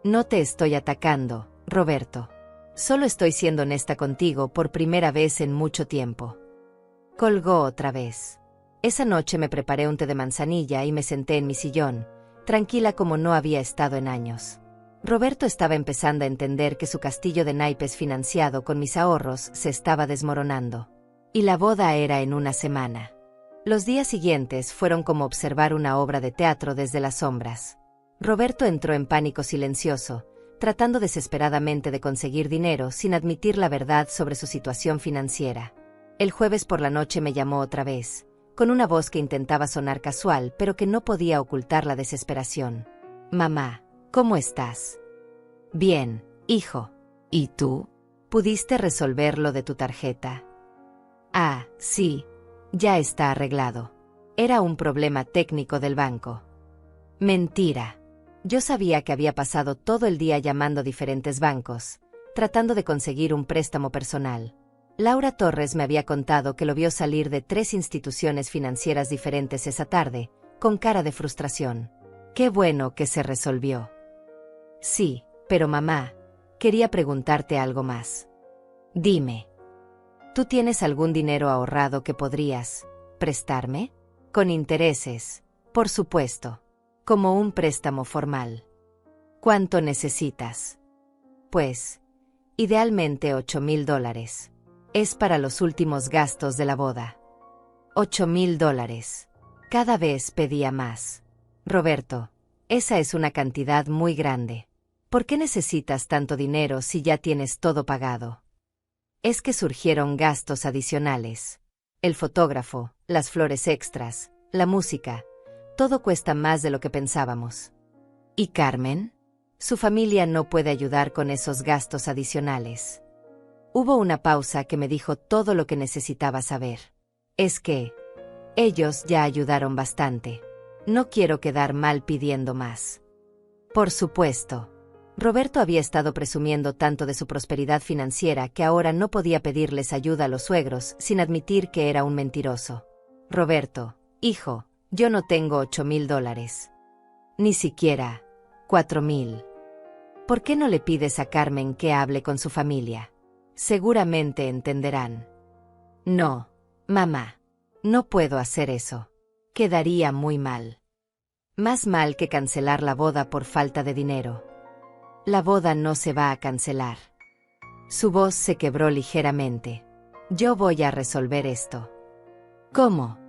No te estoy atacando, Roberto. Solo estoy siendo honesta contigo por primera vez en mucho tiempo. Colgó otra vez. Esa noche me preparé un té de manzanilla y me senté en mi sillón, tranquila como no había estado en años. Roberto estaba empezando a entender que su castillo de naipes financiado con mis ahorros se estaba desmoronando. Y la boda era en una semana. Los días siguientes fueron como observar una obra de teatro desde las sombras. Roberto entró en pánico silencioso, tratando desesperadamente de conseguir dinero sin admitir la verdad sobre su situación financiera. El jueves por la noche me llamó otra vez, con una voz que intentaba sonar casual pero que no podía ocultar la desesperación. Mamá, ¿cómo estás? Bien, hijo. ¿Y tú? ¿Pudiste resolver lo de tu tarjeta? Ah, sí, ya está arreglado. Era un problema técnico del banco. Mentira. Yo sabía que había pasado todo el día llamando a diferentes bancos, tratando de conseguir un préstamo personal. Laura Torres me había contado que lo vio salir de 3 instituciones financieras diferentes esa tarde, con cara de frustración. Qué bueno que se resolvió. Sí, pero mamá, quería preguntarte algo más. Dime. ¿Tú tienes algún dinero ahorrado que podrías prestarme? Con intereses, por supuesto. Como un préstamo formal. ¿Cuánto necesitas? Pues, idealmente $8,000. Es para los últimos gastos de la boda. $8,000. Cada vez pedía más. Roberto, esa es una cantidad muy grande. ¿Por qué necesitas tanto dinero si ya tienes todo pagado? Es que surgieron gastos adicionales. El fotógrafo, las flores extras, la música. Todo cuesta más de lo que pensábamos. ¿Y Carmen? Su familia no puede ayudar con esos gastos adicionales. Hubo una pausa que me dijo todo lo que necesitaba saber. Es que ellos ya ayudaron bastante. No quiero quedar mal pidiendo más. Por supuesto. Roberto había estado presumiendo tanto de su prosperidad financiera que ahora no podía pedirles ayuda a los suegros sin admitir que era un mentiroso. Roberto, hijo, yo no tengo $8,000. Ni siquiera $4,000. ¿Por qué no le pides a Carmen que hable con su familia? Seguramente entenderán. No, mamá. No puedo hacer eso. Quedaría muy mal. Más mal que cancelar la boda por falta de dinero. La boda no se va a cancelar. Su voz se quebró ligeramente. Yo voy a resolver esto. ¿Cómo?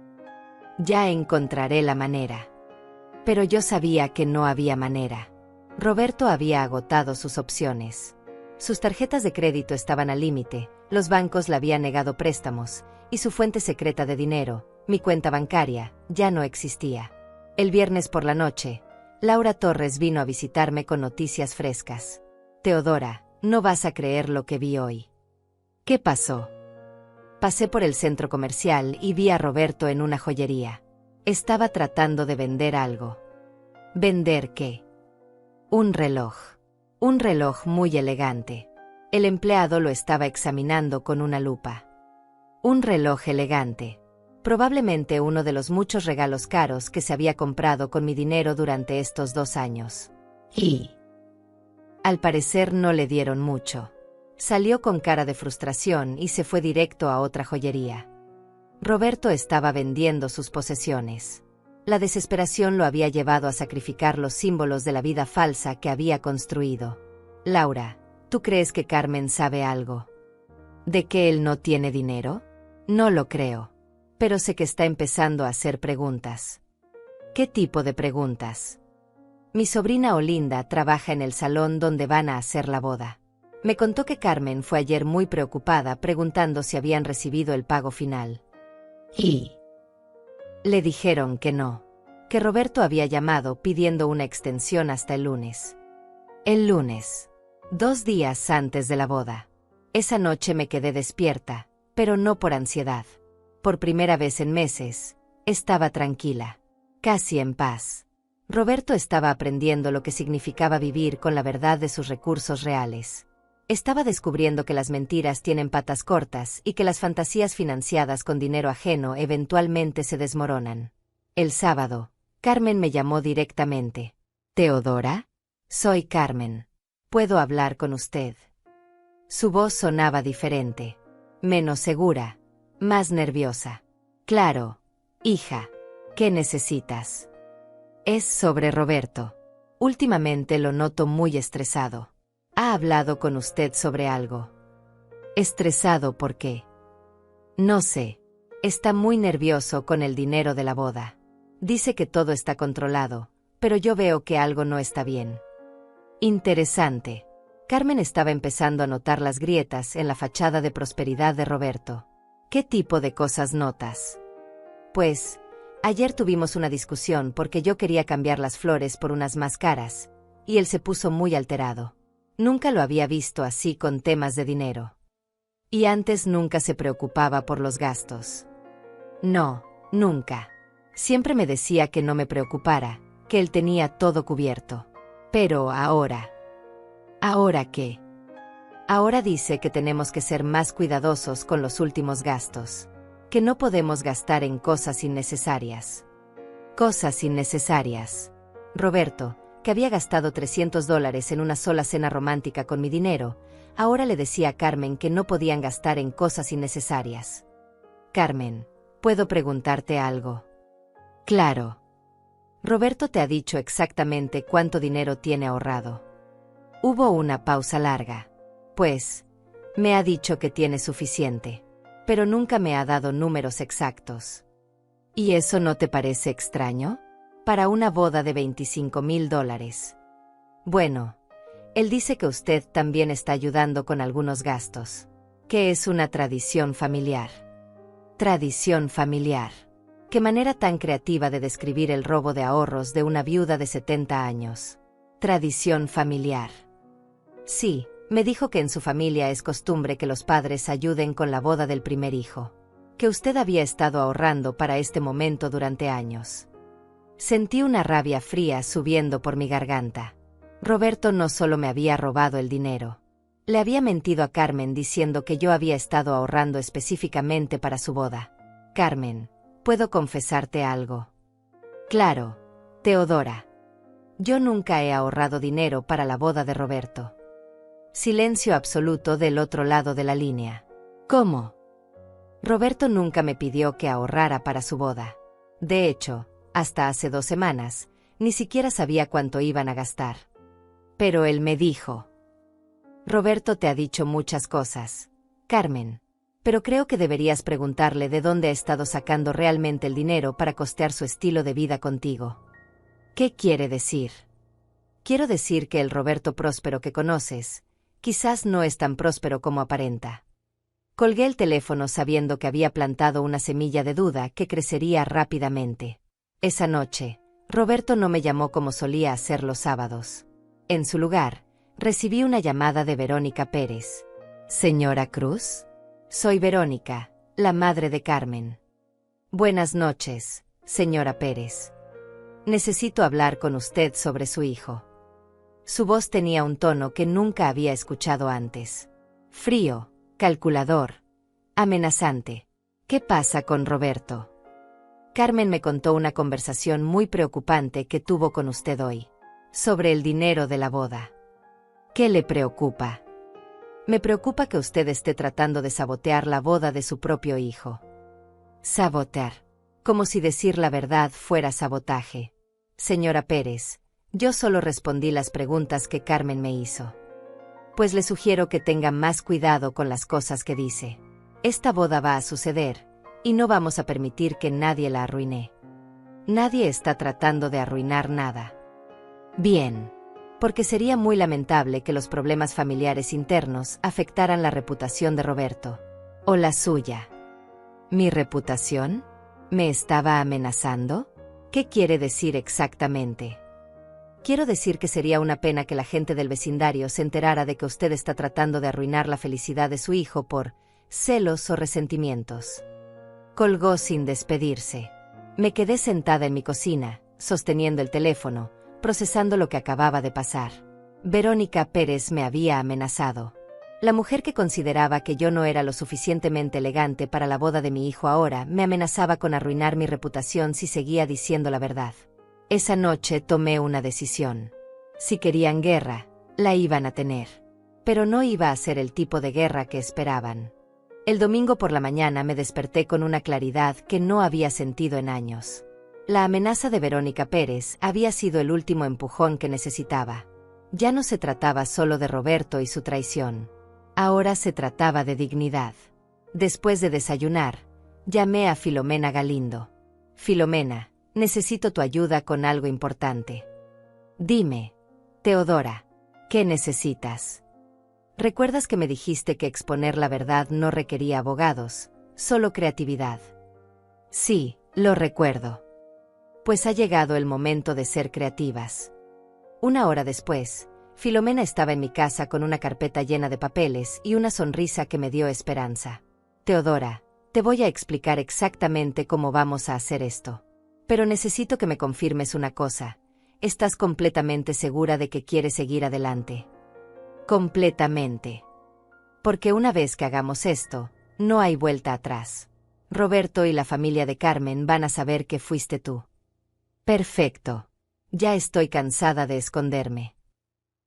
Ya encontraré la manera. Pero yo sabía que no había manera. Roberto había agotado sus opciones. Sus tarjetas de crédito estaban al límite, los bancos le habían negado préstamos, y su fuente secreta de dinero, mi cuenta bancaria, ya no existía. El viernes por la noche, Laura Torres vino a visitarme con noticias frescas. Teodora, no vas a creer lo que vi hoy. ¿Qué pasó? Pasé por el centro comercial y vi a Roberto en una joyería. Estaba tratando de vender algo. ¿Vender qué? Un reloj. Un reloj muy elegante. El empleado lo estaba examinando con una lupa. Un reloj elegante. Probablemente uno de los muchos regalos caros que se había comprado con mi dinero durante estos 2 años. Y al parecer no le dieron mucho. Salió con cara de frustración y se fue directo a otra joyería. Roberto estaba vendiendo sus posesiones. La desesperación lo había llevado a sacrificar los símbolos de la vida falsa que había construido. Laura, ¿Tú crees que Carmen sabe algo? ¿De que él no tiene dinero? No lo creo. Pero sé que está empezando a hacer preguntas. ¿Qué tipo de preguntas? Mi sobrina Olinda trabaja en el salón donde van a hacer la boda. Me contó que Carmen fue ayer muy preocupada preguntando si habían recibido el pago final. Y le dijeron que no, que Roberto había llamado pidiendo una extensión hasta el lunes. El lunes, 2 días antes de la boda. Esa noche me quedé despierta, pero no por ansiedad. Por primera vez en meses, estaba tranquila, casi en paz. Roberto estaba aprendiendo lo que significaba vivir con la verdad de sus recursos reales. Estaba descubriendo que las mentiras tienen patas cortas y que las fantasías financiadas con dinero ajeno eventualmente se desmoronan. El sábado, Carmen me llamó directamente. «¿Teodora? Soy Carmen. ¿Puedo hablar con usted?» Su voz sonaba diferente, menos segura, más nerviosa. «Claro, hija. ¿Qué necesitas?» Es sobre Roberto. Últimamente lo noto muy estresado. ¿Ha hablado con usted sobre algo? ¿Estresado por qué? No sé. Está muy nervioso con el dinero de la boda. Dice que todo está controlado, pero yo veo que algo no está bien. Interesante. Carmen estaba empezando a notar las grietas en la fachada de prosperidad de Roberto. ¿Qué tipo de cosas notas? Pues, ayer tuvimos una discusión porque yo quería cambiar las flores por unas más caras, y él se puso muy alterado. Nunca lo había visto así con temas de dinero. Y antes nunca se preocupaba por los gastos. No, nunca. Siempre me decía que no me preocupara, que él tenía todo cubierto. Pero ahora... ¿Ahora qué? Ahora dice que tenemos que ser más cuidadosos con los últimos gastos. Que no podemos gastar en cosas innecesarias. Cosas innecesarias. Roberto, que había gastado $300 en una sola cena romántica con mi dinero, ahora le decía a Carmen que no podían gastar en cosas innecesarias. Carmen, ¿puedo preguntarte algo? Claro. Roberto te ha dicho exactamente cuánto dinero tiene ahorrado. Hubo una pausa larga. Pues, me ha dicho que tiene suficiente, pero nunca me ha dado números exactos. ¿Y eso no te parece extraño? Para una boda de $25,000. Bueno, él dice que usted también está ayudando con algunos gastos, que es una tradición familiar. Tradición familiar. Qué manera tan creativa de describir el robo de ahorros de una viuda de 70 años. Tradición familiar. Sí, me dijo que en su familia es costumbre que los padres ayuden con la boda del primer hijo. Que usted había estado ahorrando para este momento durante años. Sentí una rabia fría subiendo por mi garganta. Roberto no solo me había robado el dinero. Le había mentido a Carmen diciendo que yo había estado ahorrando específicamente para su boda. Carmen, ¿puedo confesarte algo? Claro, Teodora. Yo nunca he ahorrado dinero para la boda de Roberto. Silencio absoluto del otro lado de la línea. ¿Cómo? Roberto nunca me pidió que ahorrara para su boda. De hecho, hasta hace 2 semanas, ni siquiera sabía cuánto iban a gastar. Pero él me dijo: Roberto te ha dicho muchas cosas, Carmen, pero creo que deberías preguntarle de dónde ha estado sacando realmente el dinero para costear su estilo de vida contigo. ¿Qué quiere decir? Quiero decir que el Roberto próspero que conoces, quizás no es tan próspero como aparenta. Colgué el teléfono sabiendo que había plantado una semilla de duda que crecería rápidamente. Esa noche, Roberto no me llamó como solía hacer los sábados. En su lugar, recibí una llamada de Verónica Pérez. ¿Señora Cruz? Soy Verónica, la madre de Carmen. Buenas noches, señora Pérez. Necesito hablar con usted sobre su hijo. Su voz tenía un tono que nunca había escuchado antes. Frío, calculador, amenazante. ¿Qué pasa con Roberto? Carmen me contó una conversación muy preocupante que tuvo con usted hoy. Sobre el dinero de la boda. ¿Qué le preocupa? Me preocupa que usted esté tratando de sabotear la boda de su propio hijo. Sabotear. Como si decir la verdad fuera sabotaje. Señora Pérez, yo solo respondí las preguntas que Carmen me hizo. Pues le sugiero que tenga más cuidado con las cosas que dice. Esta boda va a suceder, y no vamos a permitir que nadie la arruine. Nadie está tratando de arruinar nada. Bien. Porque sería muy lamentable que los problemas familiares internos afectaran la reputación de Roberto. O la suya. ¿Mi reputación? ¿Me estaba amenazando? ¿Qué quiere decir exactamente? Quiero decir que sería una pena que la gente del vecindario se enterara de que usted está tratando de arruinar la felicidad de su hijo por celos o resentimientos. Colgó sin despedirse. Me quedé sentada en mi cocina, sosteniendo el teléfono, procesando lo que acababa de pasar. Verónica Pérez me había amenazado. La mujer que consideraba que yo no era lo suficientemente elegante para la boda de mi hijo ahora me amenazaba con arruinar mi reputación si seguía diciendo la verdad. Esa noche tomé una decisión. Si querían guerra, la iban a tener. Pero no iba a ser el tipo de guerra que esperaban. El domingo por la mañana me desperté con una claridad que no había sentido en años. La amenaza de Verónica Pérez había sido el último empujón que necesitaba. Ya no se trataba solo de Roberto y su traición. Ahora se trataba de dignidad. Después de desayunar, llamé a Filomena Galindo. Filomena, necesito tu ayuda con algo importante. Dime, Teodora, ¿qué necesitas? ¿Recuerdas que me dijiste que exponer la verdad no requería abogados, solo creatividad? Sí, lo recuerdo. Pues ha llegado el momento de ser creativas. Una hora después, Filomena estaba en mi casa con una carpeta llena de papeles y una sonrisa que me dio esperanza. Teodora, te voy a explicar exactamente cómo vamos a hacer esto. Pero necesito que me confirmes una cosa. ¿Estás completamente segura de que quieres seguir adelante? Completamente. Porque una vez que hagamos esto, no hay vuelta atrás. Roberto y la familia de Carmen van a saber que fuiste tú. Perfecto. Ya estoy cansada de esconderme.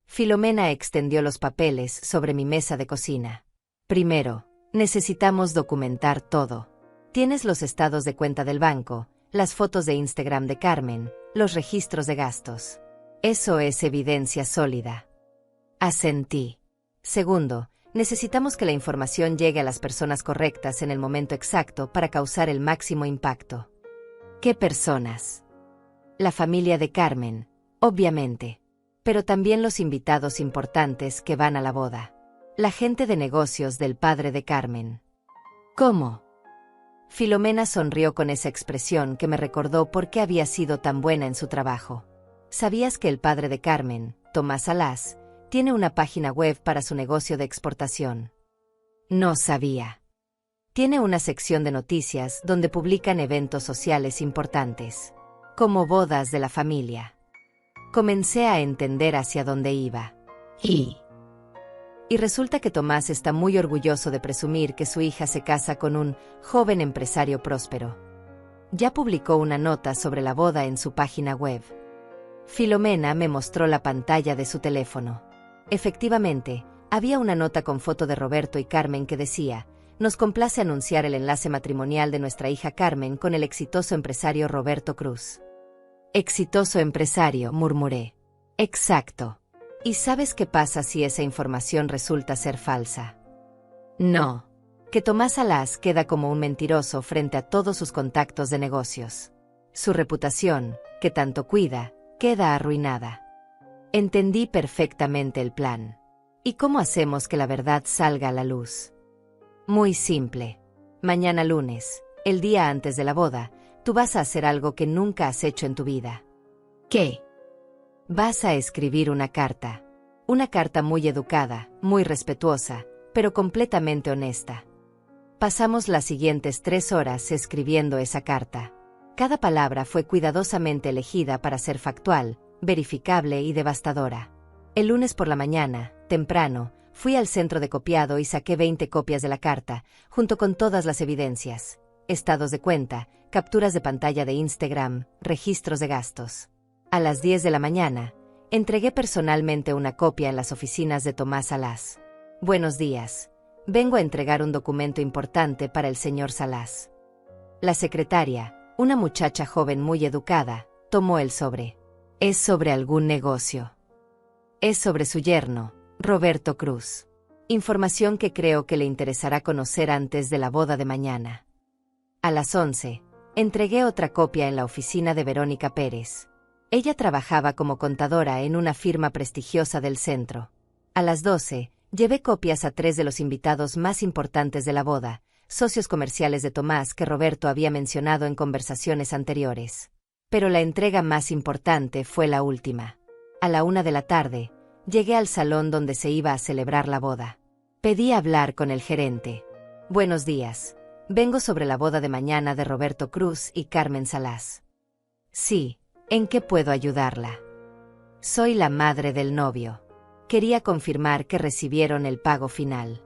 Filomena extendió los papeles sobre mi mesa de cocina. Primero, necesitamos documentar todo. Tienes los estados de cuenta del banco, las fotos de Instagram de Carmen, los registros de gastos. Eso es evidencia sólida. Asentí. Segundo, necesitamos que la información llegue a las personas correctas en el momento exacto para causar el máximo impacto. ¿Qué personas? La familia de Carmen, obviamente. Pero también los invitados importantes que van a la boda. La gente de negocios del padre de Carmen. ¿Cómo? Filomena sonrió con esa expresión que me recordó por qué había sido tan buena en su trabajo. ¿Sabías que el padre de Carmen, Tomás Salas, tiene una página web para su negocio de exportación? No sabía. Tiene una sección de noticias donde publican eventos sociales importantes, como bodas de la familia. Comencé a entender hacia dónde iba. Y resulta que Tomás está muy orgulloso de presumir que su hija se casa con un joven empresario próspero. Ya publicó una nota sobre la boda en su página web. Filomena me mostró la pantalla de su teléfono. Efectivamente, había una nota con foto de Roberto y Carmen que decía: nos complace anunciar el enlace matrimonial de nuestra hija Carmen con el exitoso empresario Roberto Cruz. Exitoso empresario, murmuré. Exacto. ¿Y sabes qué pasa si esa información resulta ser falsa? No. Que Tomás Salas queda como un mentiroso frente a todos sus contactos de negocios. Su reputación, que tanto cuida, queda arruinada. Entendí perfectamente el plan. ¿Y cómo hacemos que la verdad salga a la luz? Muy simple. Mañana lunes, el día antes de la boda, tú vas a hacer algo que nunca has hecho en tu vida. ¿Qué? Vas a escribir una carta. Una carta muy educada, muy respetuosa, pero completamente honesta. Pasamos las siguientes 3 horas escribiendo esa carta. Cada palabra fue cuidadosamente elegida para ser factual, verificable y devastadora. El lunes por la mañana, temprano, fui al centro de copiado y saqué 20 copias de la carta, junto con todas las evidencias. Estados de cuenta, capturas de pantalla de Instagram, registros de gastos. A las 10 de la mañana, entregué personalmente una copia en las oficinas de Tomás Salas. Buenos días. Vengo a entregar un documento importante para el señor Salas. La secretaria, una muchacha joven muy educada, tomó el sobre. ¿Es sobre algún negocio? Es sobre su yerno, Roberto Cruz. Información que creo que le interesará conocer antes de la boda de mañana. A las 11, entregué otra copia en la oficina de Verónica Pérez. Ella trabajaba como contadora en una firma prestigiosa del centro. A las 12, llevé copias a 3 de los invitados más importantes de la boda, socios comerciales de Tomás que Roberto había mencionado en conversaciones anteriores. Pero la entrega más importante fue la última. A la 1 de la tarde, llegué al salón donde se iba a celebrar la boda. Pedí hablar con el gerente. Buenos días. Vengo sobre la boda de mañana de Roberto Cruz y Carmen Salas. Sí, ¿en qué puedo ayudarla? Soy la madre del novio. Quería confirmar que recibieron el pago final.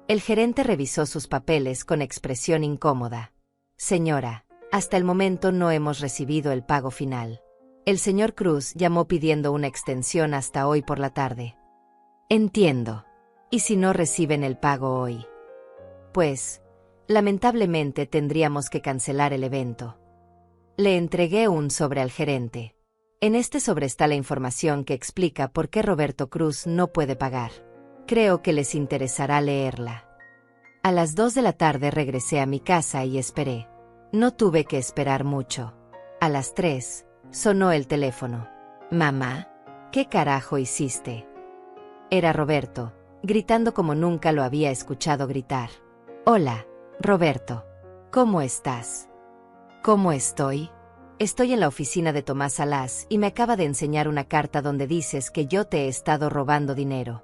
El gerente revisó sus papeles con expresión incómoda. Señora, hasta el momento no hemos recibido el pago final. El señor Cruz llamó pidiendo una extensión hasta hoy por la tarde. Entiendo. ¿Y si no reciben el pago hoy? Pues, lamentablemente tendríamos que cancelar el evento. Le entregué un sobre al gerente. En este sobre está la información que explica por qué Roberto Cruz no puede pagar. Creo que les interesará leerla. A las 2 de la tarde regresé a mi casa y esperé. No tuve que esperar mucho. A las 3, sonó el teléfono. Mamá, ¿qué carajo hiciste? Era Roberto, gritando como nunca lo había escuchado gritar. Hola, Roberto. ¿Cómo estás? ¿Cómo estoy? Estoy en la oficina de Tomás Salas y me acaba de enseñar una carta donde dices que yo te he estado robando dinero.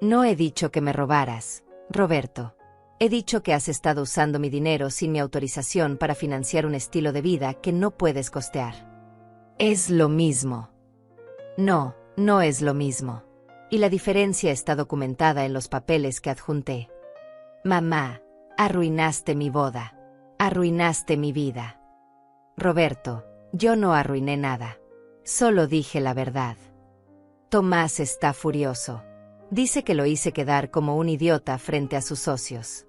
No he dicho que me robaras, Roberto. He dicho que has estado usando mi dinero sin mi autorización para financiar un estilo de vida que no puedes costear. Es lo mismo. No, no es lo mismo. Y la diferencia está documentada en los papeles que adjunté. Mamá, arruinaste mi boda. Arruinaste mi vida. Roberto, yo no arruiné nada. Solo dije la verdad. Tomás está furioso. Dice que lo hice quedar como un idiota frente a sus socios.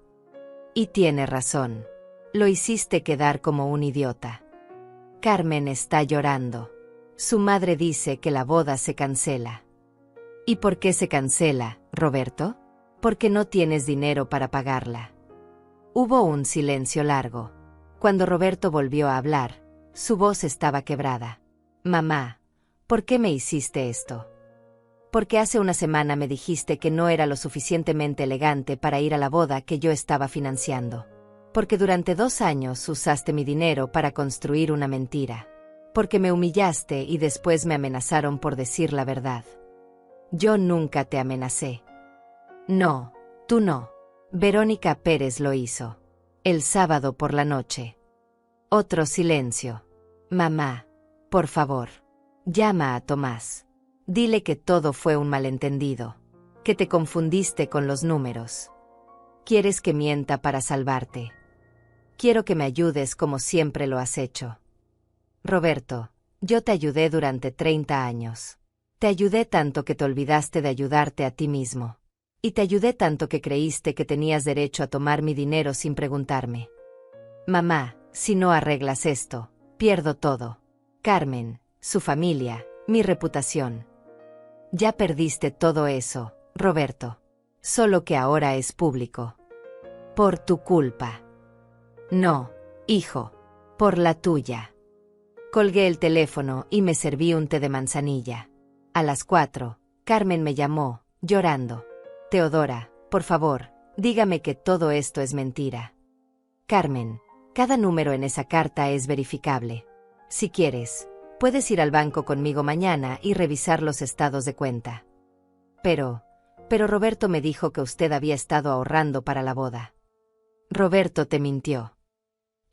Y tiene razón. Lo hiciste quedar como un idiota. Carmen está llorando. Su madre dice que la boda se cancela. ¿Y por qué se cancela, Roberto? Porque no tienes dinero para pagarla. Hubo un silencio largo. Cuando Roberto volvió a hablar, su voz estaba quebrada. Mamá, ¿por qué me hiciste esto? Porque hace una semana me dijiste que no era lo suficientemente elegante para ir a la boda que yo estaba financiando. Porque durante 2 años usaste mi dinero para construir una mentira. Porque me humillaste y después me amenazaron por decir la verdad. Yo nunca te amenacé. No, tú no. Verónica Pérez lo hizo. El sábado por la noche. Otro silencio. Mamá, por favor, llama a Tomás. Dile que todo fue un malentendido, que te confundiste con los números. ¿Quieres que mienta para salvarte? Quiero que me ayudes como siempre lo has hecho. Roberto, yo te ayudé durante 30 años. Te ayudé tanto que te olvidaste de ayudarte a ti mismo. Y te ayudé tanto que creíste que tenías derecho a tomar mi dinero sin preguntarme. Mamá, si no arreglas esto, pierdo todo. Carmen, su familia, mi reputación. Ya perdiste todo eso, Roberto. Solo que ahora es público. Por tu culpa. No, hijo, por la tuya. Colgué el teléfono y me serví un té de manzanilla. A las 4, Carmen me llamó, llorando. Teodora, por favor, dígame que todo esto es mentira. Carmen, cada número en esa carta es verificable. Si quieres, puedes ir al banco conmigo mañana y revisar los estados de cuenta. Pero Roberto me dijo que usted había estado ahorrando para la boda. Roberto te mintió.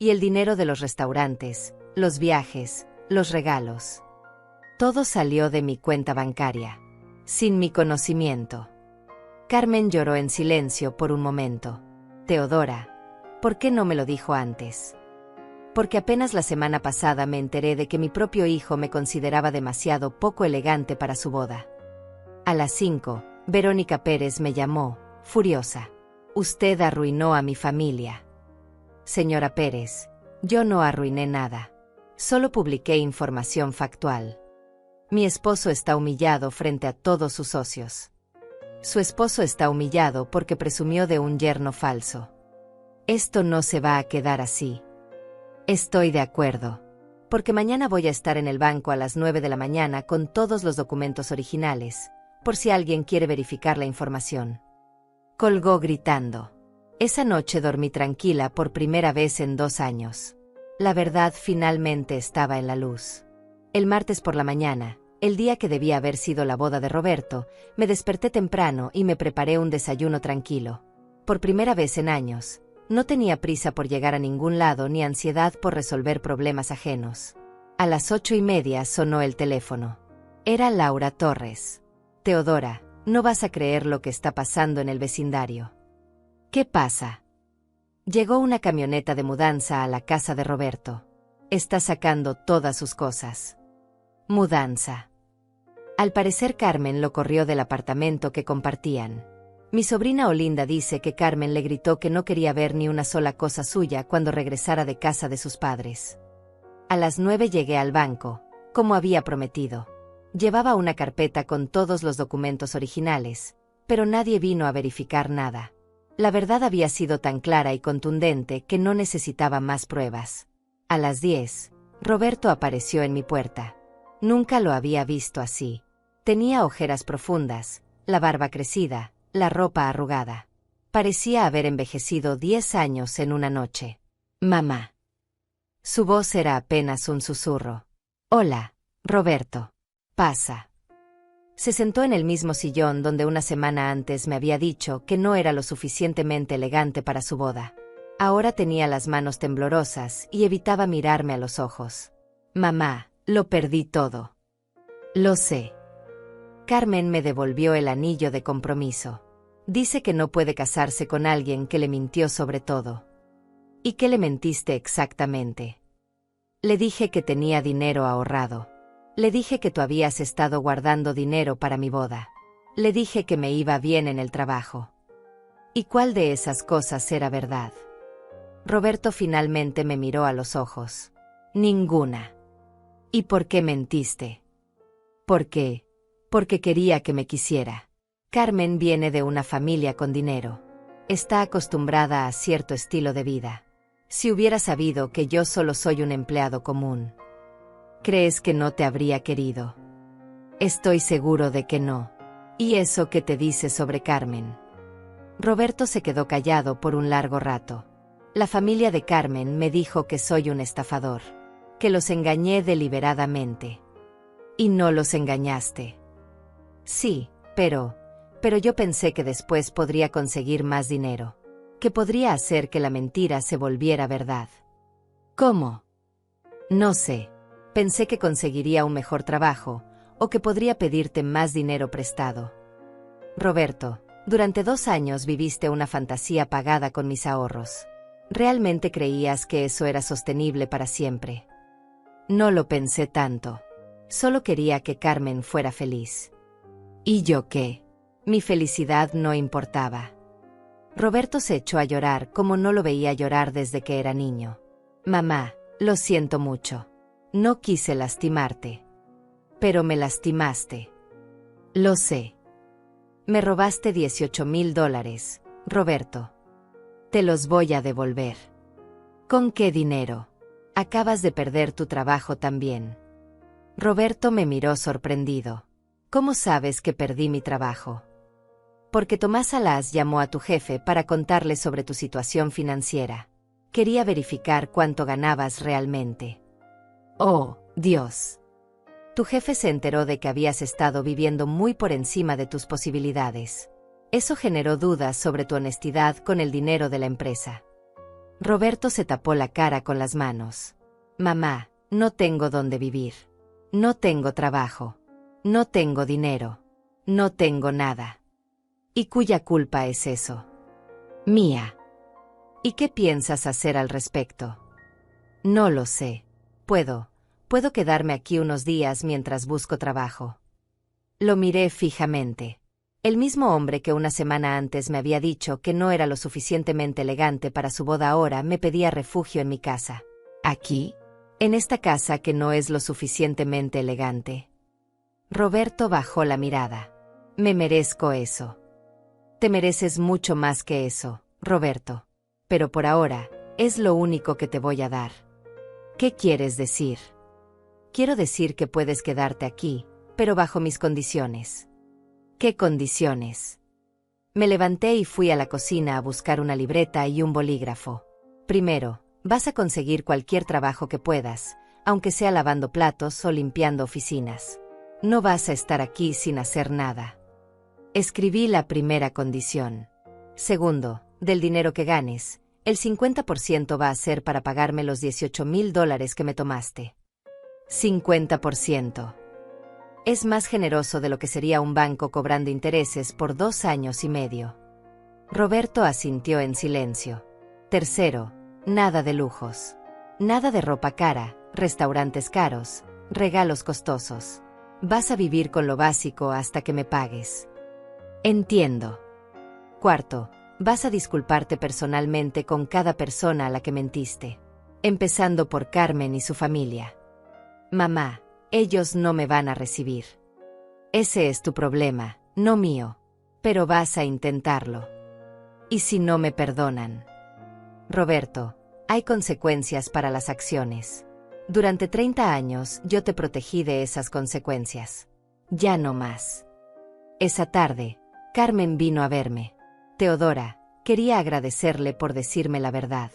Y el dinero de los restaurantes, los viajes, los regalos. Todo salió de mi cuenta bancaria, sin mi conocimiento. Carmen lloró en silencio por un momento. Teodora, ¿por qué no me lo dijo antes? Porque apenas la semana pasada me enteré de que mi propio hijo me consideraba demasiado poco elegante para su boda. A las 5, Verónica Pérez me llamó, furiosa. Usted arruinó a mi familia. Señora Pérez, yo no arruiné nada. Solo publiqué información factual. Mi esposo está humillado frente a todos sus socios. Su esposo está humillado porque presumió de un yerno falso. Esto no se va a quedar así. Estoy de acuerdo. Porque mañana voy a estar en el banco a las 9 de la mañana con todos los documentos originales, por si alguien quiere verificar la información. Colgó gritando. Esa noche dormí tranquila por primera vez en 2 años. La verdad finalmente estaba en la luz. El martes por la mañana, el día que debía haber sido la boda de Roberto, me desperté temprano y me preparé un desayuno tranquilo. Por primera vez en años, no tenía prisa por llegar a ningún lado ni ansiedad por resolver problemas ajenos. A las 8:30 sonó el teléfono. Era Laura Torres. Teodora, no vas a creer lo que está pasando en el vecindario. ¿Qué pasa? Llegó una camioneta de mudanza a la casa de Roberto. Está sacando todas sus cosas. Mudanza. Al parecer Carmen lo corrió del apartamento que compartían. Mi sobrina Olinda dice que Carmen le gritó que no quería ver ni una sola cosa suya cuando regresara de casa de sus padres. A las 9 llegué al banco, como había prometido. Llevaba una carpeta con todos los documentos originales, pero nadie vino a verificar nada. La verdad había sido tan clara y contundente que no necesitaba más pruebas. A las 10, Roberto apareció en mi puerta. Nunca lo había visto así. Tenía ojeras profundas, la barba crecida, la ropa arrugada. Parecía haber envejecido 10 años en una noche. Mamá. Su voz era apenas un susurro. Hola, Roberto. Pasa. Se sentó en el mismo sillón donde una semana antes me había dicho que no era lo suficientemente elegante para su boda. Ahora tenía las manos temblorosas y evitaba mirarme a los ojos. Mamá, lo perdí todo. Lo sé. Carmen me devolvió el anillo de compromiso. Dice que no puede casarse con alguien que le mintió sobre todo. ¿Y qué le mentiste exactamente? Le dije que tenía dinero ahorrado. Le dije que tú habías estado guardando dinero para mi boda. Le dije que me iba bien en el trabajo. ¿Y cuál de esas cosas era verdad? Roberto finalmente me miró a los ojos. Ninguna. ¿Y por qué mentiste? ¿Por qué? Porque quería que me quisiera. Carmen viene de una familia con dinero. Está acostumbrada a cierto estilo de vida. Si hubiera sabido que yo solo soy un empleado común, ¿crees que no te habría querido? Estoy seguro de que no. ¿Y eso qué te dice sobre Carmen? Roberto se quedó callado por un largo rato. La familia de Carmen me dijo que soy un estafador, que los engañé deliberadamente. ¿Y no los engañaste? Sí, pero yo pensé que después podría conseguir más dinero, que podría hacer que la mentira se volviera verdad. ¿Cómo? No sé. Pensé que conseguiría un mejor trabajo, o que podría pedirte más dinero prestado. Roberto, durante 2 años viviste una fantasía pagada con mis ahorros. ¿Realmente creías que eso era sostenible para siempre? No lo pensé tanto. Solo quería que Carmen fuera feliz. ¿Y yo qué? Mi felicidad no importaba. Roberto se echó a llorar como no lo veía llorar desde que era niño. Mamá, lo siento mucho. No quise lastimarte. Pero me lastimaste. Lo sé. Me robaste $18,000, Roberto. Te los voy a devolver. ¿Con qué dinero? Acabas de perder tu trabajo también. Roberto me miró sorprendido. ¿Cómo sabes que perdí mi trabajo? Porque Tomás Alas llamó a tu jefe para contarle sobre tu situación financiera. Quería verificar cuánto ganabas realmente. Oh, Dios. Tu jefe se enteró de que habías estado viviendo muy por encima de tus posibilidades. Eso generó dudas sobre tu honestidad con el dinero de la empresa. Roberto se tapó la cara con las manos. Mamá, no tengo dónde vivir. No tengo trabajo. No tengo dinero. No tengo nada. ¿Y cuya culpa es eso? Mía. ¿Y qué piensas hacer al respecto? No lo sé. Puedo quedarme aquí unos días mientras busco trabajo. Lo miré fijamente. El mismo hombre que una semana antes me había dicho que no era lo suficientemente elegante para su boda ahora me pedía refugio en mi casa. ¿Aquí? ¿En esta casa que no es lo suficientemente elegante? Roberto bajó la mirada. Me merezco eso. Te mereces mucho más que eso, Roberto. Pero por ahora, es lo único que te voy a dar. ¿Qué quieres decir? Quiero decir que puedes quedarte aquí, pero bajo mis condiciones. ¿Qué condiciones? Me levanté y fui a la cocina a buscar una libreta y un bolígrafo. Primero, vas a conseguir cualquier trabajo que puedas, aunque sea lavando platos o limpiando oficinas. No vas a estar aquí sin hacer nada. Escribí la primera condición. Segundo, del dinero que ganes, el 50% va a ser para pagarme los $18,000 que me tomaste. 50%. Es más generoso de lo que sería un banco cobrando intereses por 2 años y medio. Roberto asintió en silencio. Tercero, nada de lujos. Nada de ropa cara, restaurantes caros, regalos costosos. Vas a vivir con lo básico hasta que me pagues. Entiendo. Cuarto, vas a disculparte personalmente con cada persona a la que mentiste. Empezando por Carmen y su familia. Mamá, ellos no me van a recibir. Ese es tu problema, no mío. Pero vas a intentarlo. ¿Y si no me perdonan? Roberto, hay consecuencias para las acciones. Durante 30 años yo te protegí de esas consecuencias. Ya no más. Esa tarde, Carmen vino a verme. Teodora, quería agradecerle por decirme la verdad.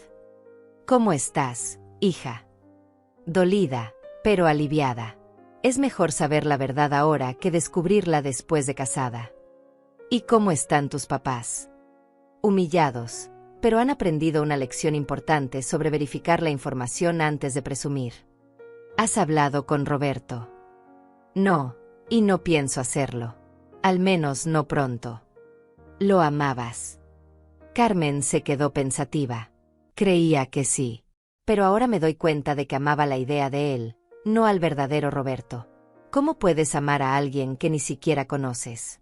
¿Cómo estás, hija? Dolida, pero aliviada. Es mejor saber la verdad ahora que descubrirla después de casada. ¿Y cómo están tus papás? Humillados, pero han aprendido una lección importante sobre verificar la información antes de presumir. ¿Has hablado con Roberto? No, y no pienso hacerlo. Al menos no pronto. Lo amabas. Carmen se quedó pensativa. Creía que sí. Pero ahora me doy cuenta de que amaba la idea de él, no al verdadero Roberto. ¿Cómo puedes amar a alguien que ni siquiera conoces?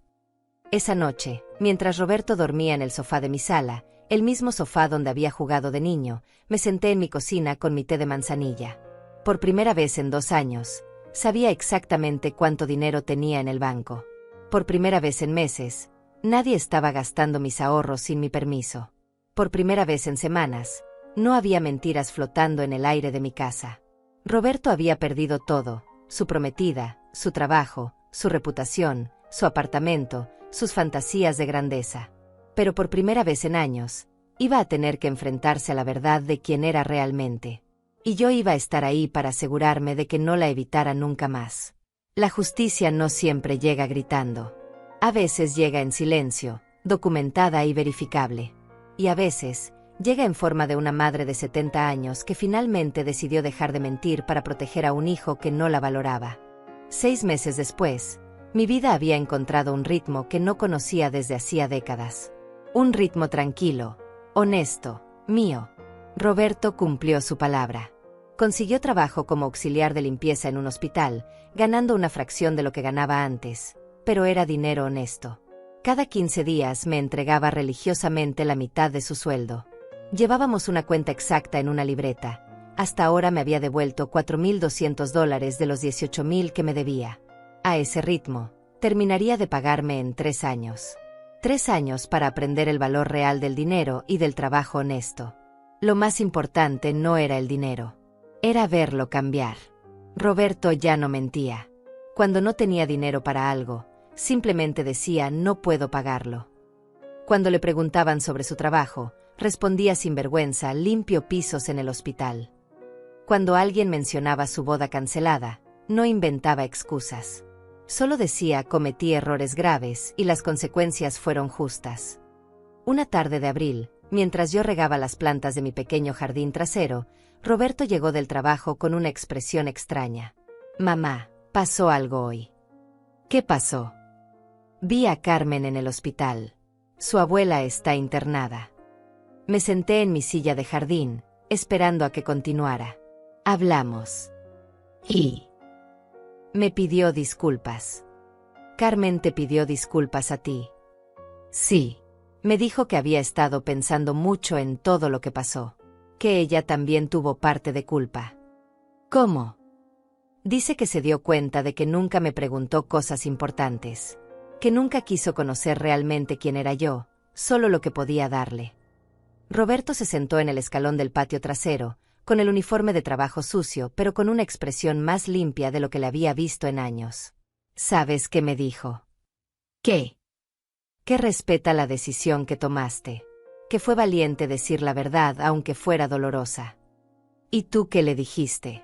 Esa noche, mientras Roberto dormía en el sofá de mi sala, el mismo sofá donde había jugado de niño, me senté en mi cocina con mi té de manzanilla. Por primera vez en 2 años, sabía exactamente cuánto dinero tenía en el banco. Por primera vez en meses, nadie estaba gastando mis ahorros sin mi permiso. Por primera vez en semanas, no había mentiras flotando en el aire de mi casa. Roberto había perdido todo, su prometida, su trabajo, su reputación, su apartamento, sus fantasías de grandeza. Pero por primera vez en años, iba a tener que enfrentarse a la verdad de quién era realmente. Y yo iba a estar ahí para asegurarme de que no la evitara nunca más. La justicia no siempre llega gritando. A veces llega en silencio, documentada y verificable. Y a veces, llega en forma de una madre de 70 años que finalmente decidió dejar de mentir para proteger a un hijo que no la valoraba. 6 meses después, mi vida había encontrado un ritmo que no conocía desde hacía décadas. Un ritmo tranquilo, honesto, mío. Roberto cumplió su palabra. Consiguió trabajo como auxiliar de limpieza en un hospital, ganando una fracción de lo que ganaba antes, pero era dinero honesto. Cada 15 días me entregaba religiosamente la mitad de su sueldo. Llevábamos una cuenta exacta en una libreta. Hasta ahora me había devuelto $4,200 de los $18,000 que me debía. A ese ritmo, terminaría de pagarme en 3 años. 3 años para aprender el valor real del dinero y del trabajo honesto. Lo más importante no era el dinero. Era verlo cambiar. Roberto ya no mentía. Cuando no tenía dinero para algo, simplemente decía no puedo pagarlo. Cuando le preguntaban sobre su trabajo, respondía sin vergüenza limpio pisos en el hospital. Cuando alguien mencionaba su boda cancelada, no inventaba excusas. Solo decía cometí errores graves y las consecuencias fueron justas. Una tarde de abril, mientras yo regaba las plantas de mi pequeño jardín trasero, Roberto llegó del trabajo con una expresión extraña. Mamá, pasó algo hoy. ¿Qué pasó? Vi a Carmen en el hospital. Su abuela está internada. Me senté en mi silla de jardín, esperando a que continuara. Hablamos. Y me pidió disculpas. Carmen te pidió disculpas a ti. Sí. Me dijo que había estado pensando mucho en todo lo que pasó. Que ella también tuvo parte de culpa. ¿Cómo? Dice que se dio cuenta de que nunca me preguntó cosas importantes. que nunca quiso conocer realmente quién era yo, solo lo que podía darle. Roberto se sentó en el escalón del patio trasero, con el uniforme de trabajo sucio, pero con una expresión más limpia de lo que le había visto en años. ¿Sabes qué me dijo? ¿Qué? Que respeta la decisión que tomaste. Que fue valiente decir la verdad aunque fuera dolorosa. ¿Y tú qué le dijiste?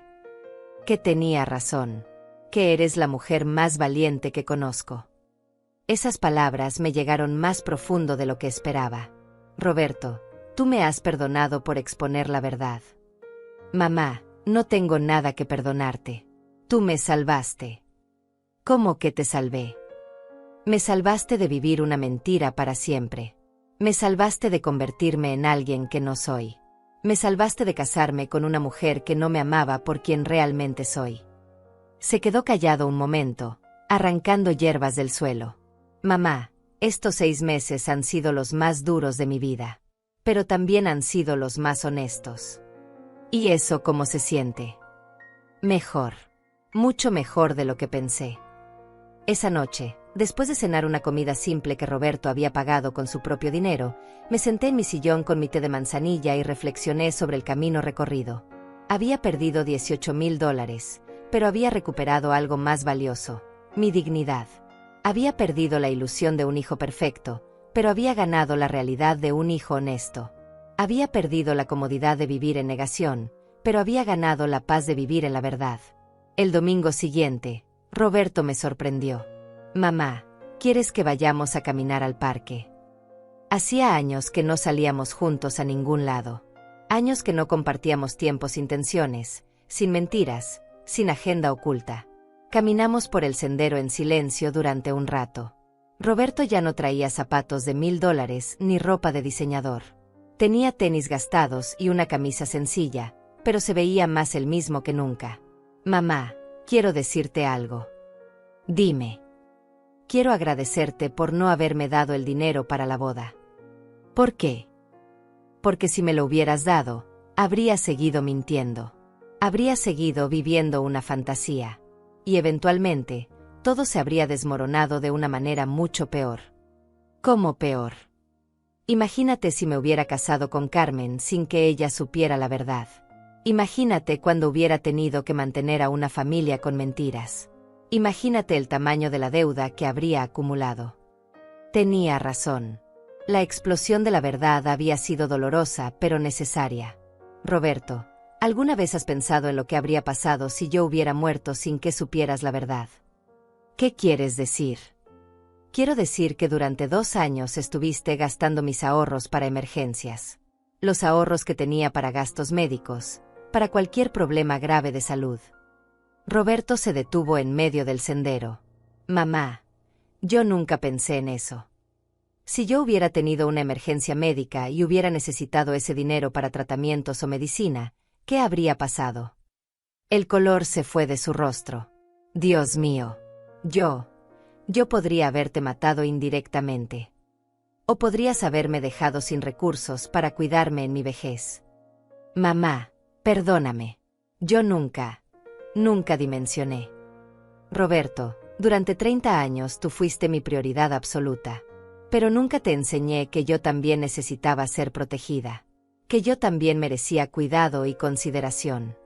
Que tenía razón. Que eres la mujer más valiente que conozco. Esas palabras me llegaron más profundo de lo que esperaba. Roberto, tú me has perdonado por exponer la verdad. Mamá, no tengo nada que perdonarte. Tú me salvaste. ¿Cómo que te salvé? Me salvaste de vivir una mentira para siempre. Me salvaste de convertirme en alguien que no soy. Me salvaste de casarme con una mujer que no me amaba por quien realmente soy. Se quedó callado un momento, arrancando hierbas del suelo. Mamá, estos 6 meses han sido los más duros de mi vida. Pero también han sido los más honestos. ¿Y eso cómo se siente? Mejor. Mucho mejor de lo que pensé. Esa noche, después de cenar una comida simple que Roberto había pagado con su propio dinero, me senté en mi sillón con mi té de manzanilla y reflexioné sobre el camino recorrido. Había perdido $18,000, pero había recuperado algo más valioso, mi dignidad. Había perdido la ilusión de un hijo perfecto, pero había ganado la realidad de un hijo honesto. Había perdido la comodidad de vivir en negación, pero había ganado la paz de vivir en la verdad. El domingo siguiente, Roberto me sorprendió. Mamá, ¿quieres que vayamos a caminar al parque? Hacía años que no salíamos juntos a ningún lado. Años que no compartíamos tiempo sin tensiones, sin mentiras, sin agenda oculta. Caminamos por el sendero en silencio durante un rato. Roberto ya no traía zapatos de $1,000 ni ropa de diseñador. Tenía tenis gastados y una camisa sencilla, pero se veía más el mismo que nunca. Mamá, quiero decirte algo. Dime. Quiero agradecerte por no haberme dado el dinero para la boda. ¿Por qué? Porque si me lo hubieras dado, habría seguido mintiendo. Habría seguido viviendo una fantasía. Y eventualmente, todo se habría desmoronado de una manera mucho peor. ¿Cómo peor? Imagínate si me hubiera casado con Carmen sin que ella supiera la verdad. Imagínate cuando hubiera tenido que mantener a una familia con mentiras. Imagínate el tamaño de la deuda que habría acumulado. Tenía razón. La explosión de la verdad había sido dolorosa, pero necesaria. Roberto, ¿alguna vez has pensado en lo que habría pasado si yo hubiera muerto sin que supieras la verdad? ¿Qué quieres decir? Quiero decir que durante 2 años estuviste gastando mis ahorros para emergencias. Los ahorros que tenía para gastos médicos, para cualquier problema grave de salud. Roberto se detuvo en medio del sendero. Mamá, yo nunca pensé en eso. Si yo hubiera tenido una emergencia médica y hubiera necesitado ese dinero para tratamientos o medicina, ¿qué habría pasado? El color se fue de su rostro. Dios mío. Yo podría haberte matado indirectamente. O podrías haberme dejado sin recursos para cuidarme en mi vejez. Mamá, perdóname. Yo nunca dimensioné. Roberto, durante 30 años tú fuiste mi prioridad absoluta. Pero nunca te enseñé que yo también necesitaba ser protegida. Que yo también merecía cuidado y consideración.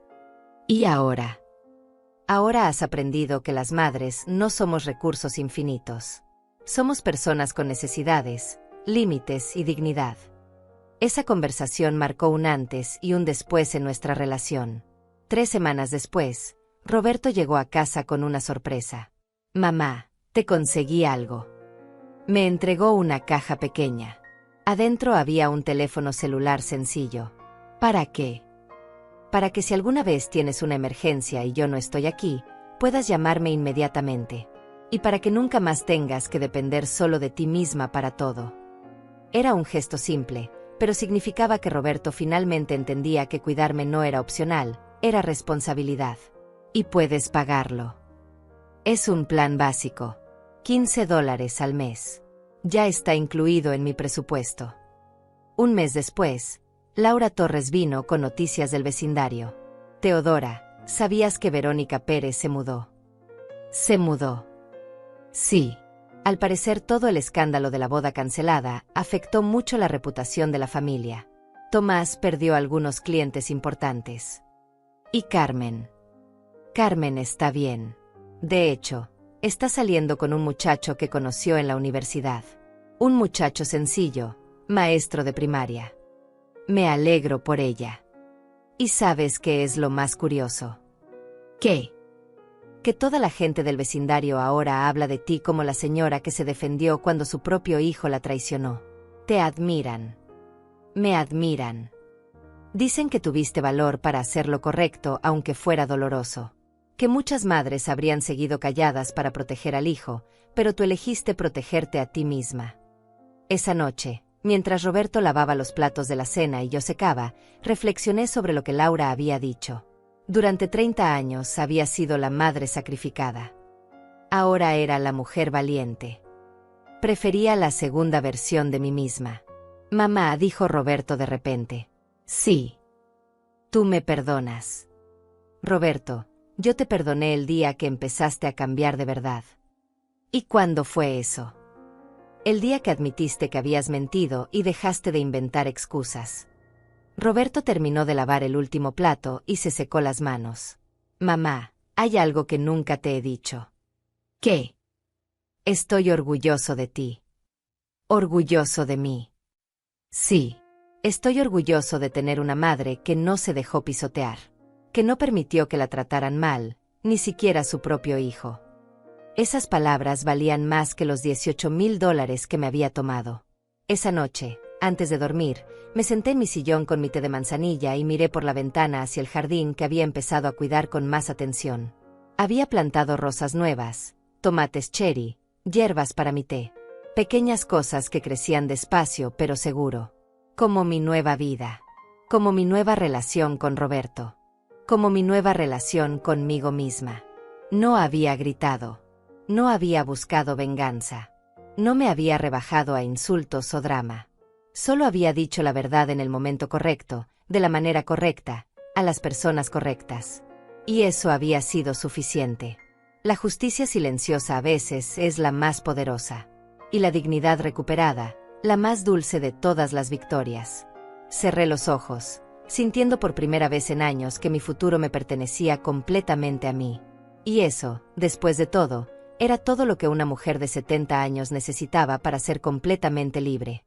¿Y ahora? Ahora has aprendido que las madres no somos recursos infinitos. Somos personas con necesidades, límites y dignidad. Esa conversación marcó un antes y un después en nuestra relación. 3 semanas después, Roberto llegó a casa con una sorpresa. Mamá, te conseguí algo. Me entregó una caja pequeña. Adentro había un teléfono celular sencillo. ¿Para qué? Para que si alguna vez tienes una emergencia y yo no estoy aquí, puedas llamarme inmediatamente. Y para que nunca más tengas que depender solo de ti misma para todo. Era un gesto simple, pero significaba que Roberto finalmente entendía que cuidarme no era opcional, era responsabilidad. Y puedes pagarlo. Es un plan básico. $15 al mes. Ya está incluido en mi presupuesto. Un mes después, Laura Torres vino con noticias del vecindario. Teodora, ¿sabías que Verónica Pérez se mudó? ¿Se mudó? Sí. Al parecer todo el escándalo de la boda cancelada afectó mucho la reputación de la familia. Tomás perdió algunos clientes importantes. ¿Y Carmen? Carmen está bien. De hecho, está saliendo con un muchacho que conoció en la universidad. Un muchacho sencillo, maestro de primaria. Me alegro por ella. ¿Y sabes qué es lo más curioso? ¿Qué? Que toda la gente del vecindario ahora habla de ti como la señora que se defendió cuando su propio hijo la traicionó. Te admiran. Me admiran. Dicen que tuviste valor para hacer lo correcto aunque fuera doloroso. Que muchas madres habrían seguido calladas para proteger al hijo, pero tú elegiste protegerte a ti misma. Esa noche, mientras Roberto lavaba los platos de la cena y yo secaba, reflexioné sobre lo que Laura había dicho. Durante 30 años había sido la madre sacrificada. Ahora era la mujer valiente. Prefería la segunda versión de mí misma. Mamá, dijo Roberto de repente. Sí. Tú me perdonas. Roberto, yo te perdoné el día que empezaste a cambiar de verdad. ¿Y cuándo fue eso? El día que admitiste que habías mentido y dejaste de inventar excusas. Roberto terminó de lavar el último plato y se secó las manos. Mamá, hay algo que nunca te he dicho. ¿Qué? Estoy orgulloso de ti. ¿Orgulloso de mí? Sí. Estoy orgulloso de tener una madre que no se dejó pisotear. Que no permitió que la trataran mal, ni siquiera su propio hijo. Esas palabras valían más que los $18,000 que me había tomado. Esa noche, antes de dormir, me senté en mi sillón con mi té de manzanilla y miré por la ventana hacia el jardín que había empezado a cuidar con más atención. Había plantado rosas nuevas, tomates cherry, hierbas para mi té. Pequeñas cosas que crecían despacio pero seguro. Como mi nueva vida. Como mi nueva relación con Roberto. Como mi nueva relación conmigo misma. No había gritado. No había buscado venganza. No me había rebajado a insultos o drama. Solo había dicho la verdad en el momento correcto, de la manera correcta, a las personas correctas. Y eso había sido suficiente. La justicia silenciosa a veces es la más poderosa. Y la dignidad recuperada, la más dulce de todas las victorias. Cerré los ojos, sintiendo por primera vez en años que mi futuro me pertenecía completamente a mí. Y eso, después de todo, era todo lo que una mujer de 70 años necesitaba para ser completamente libre.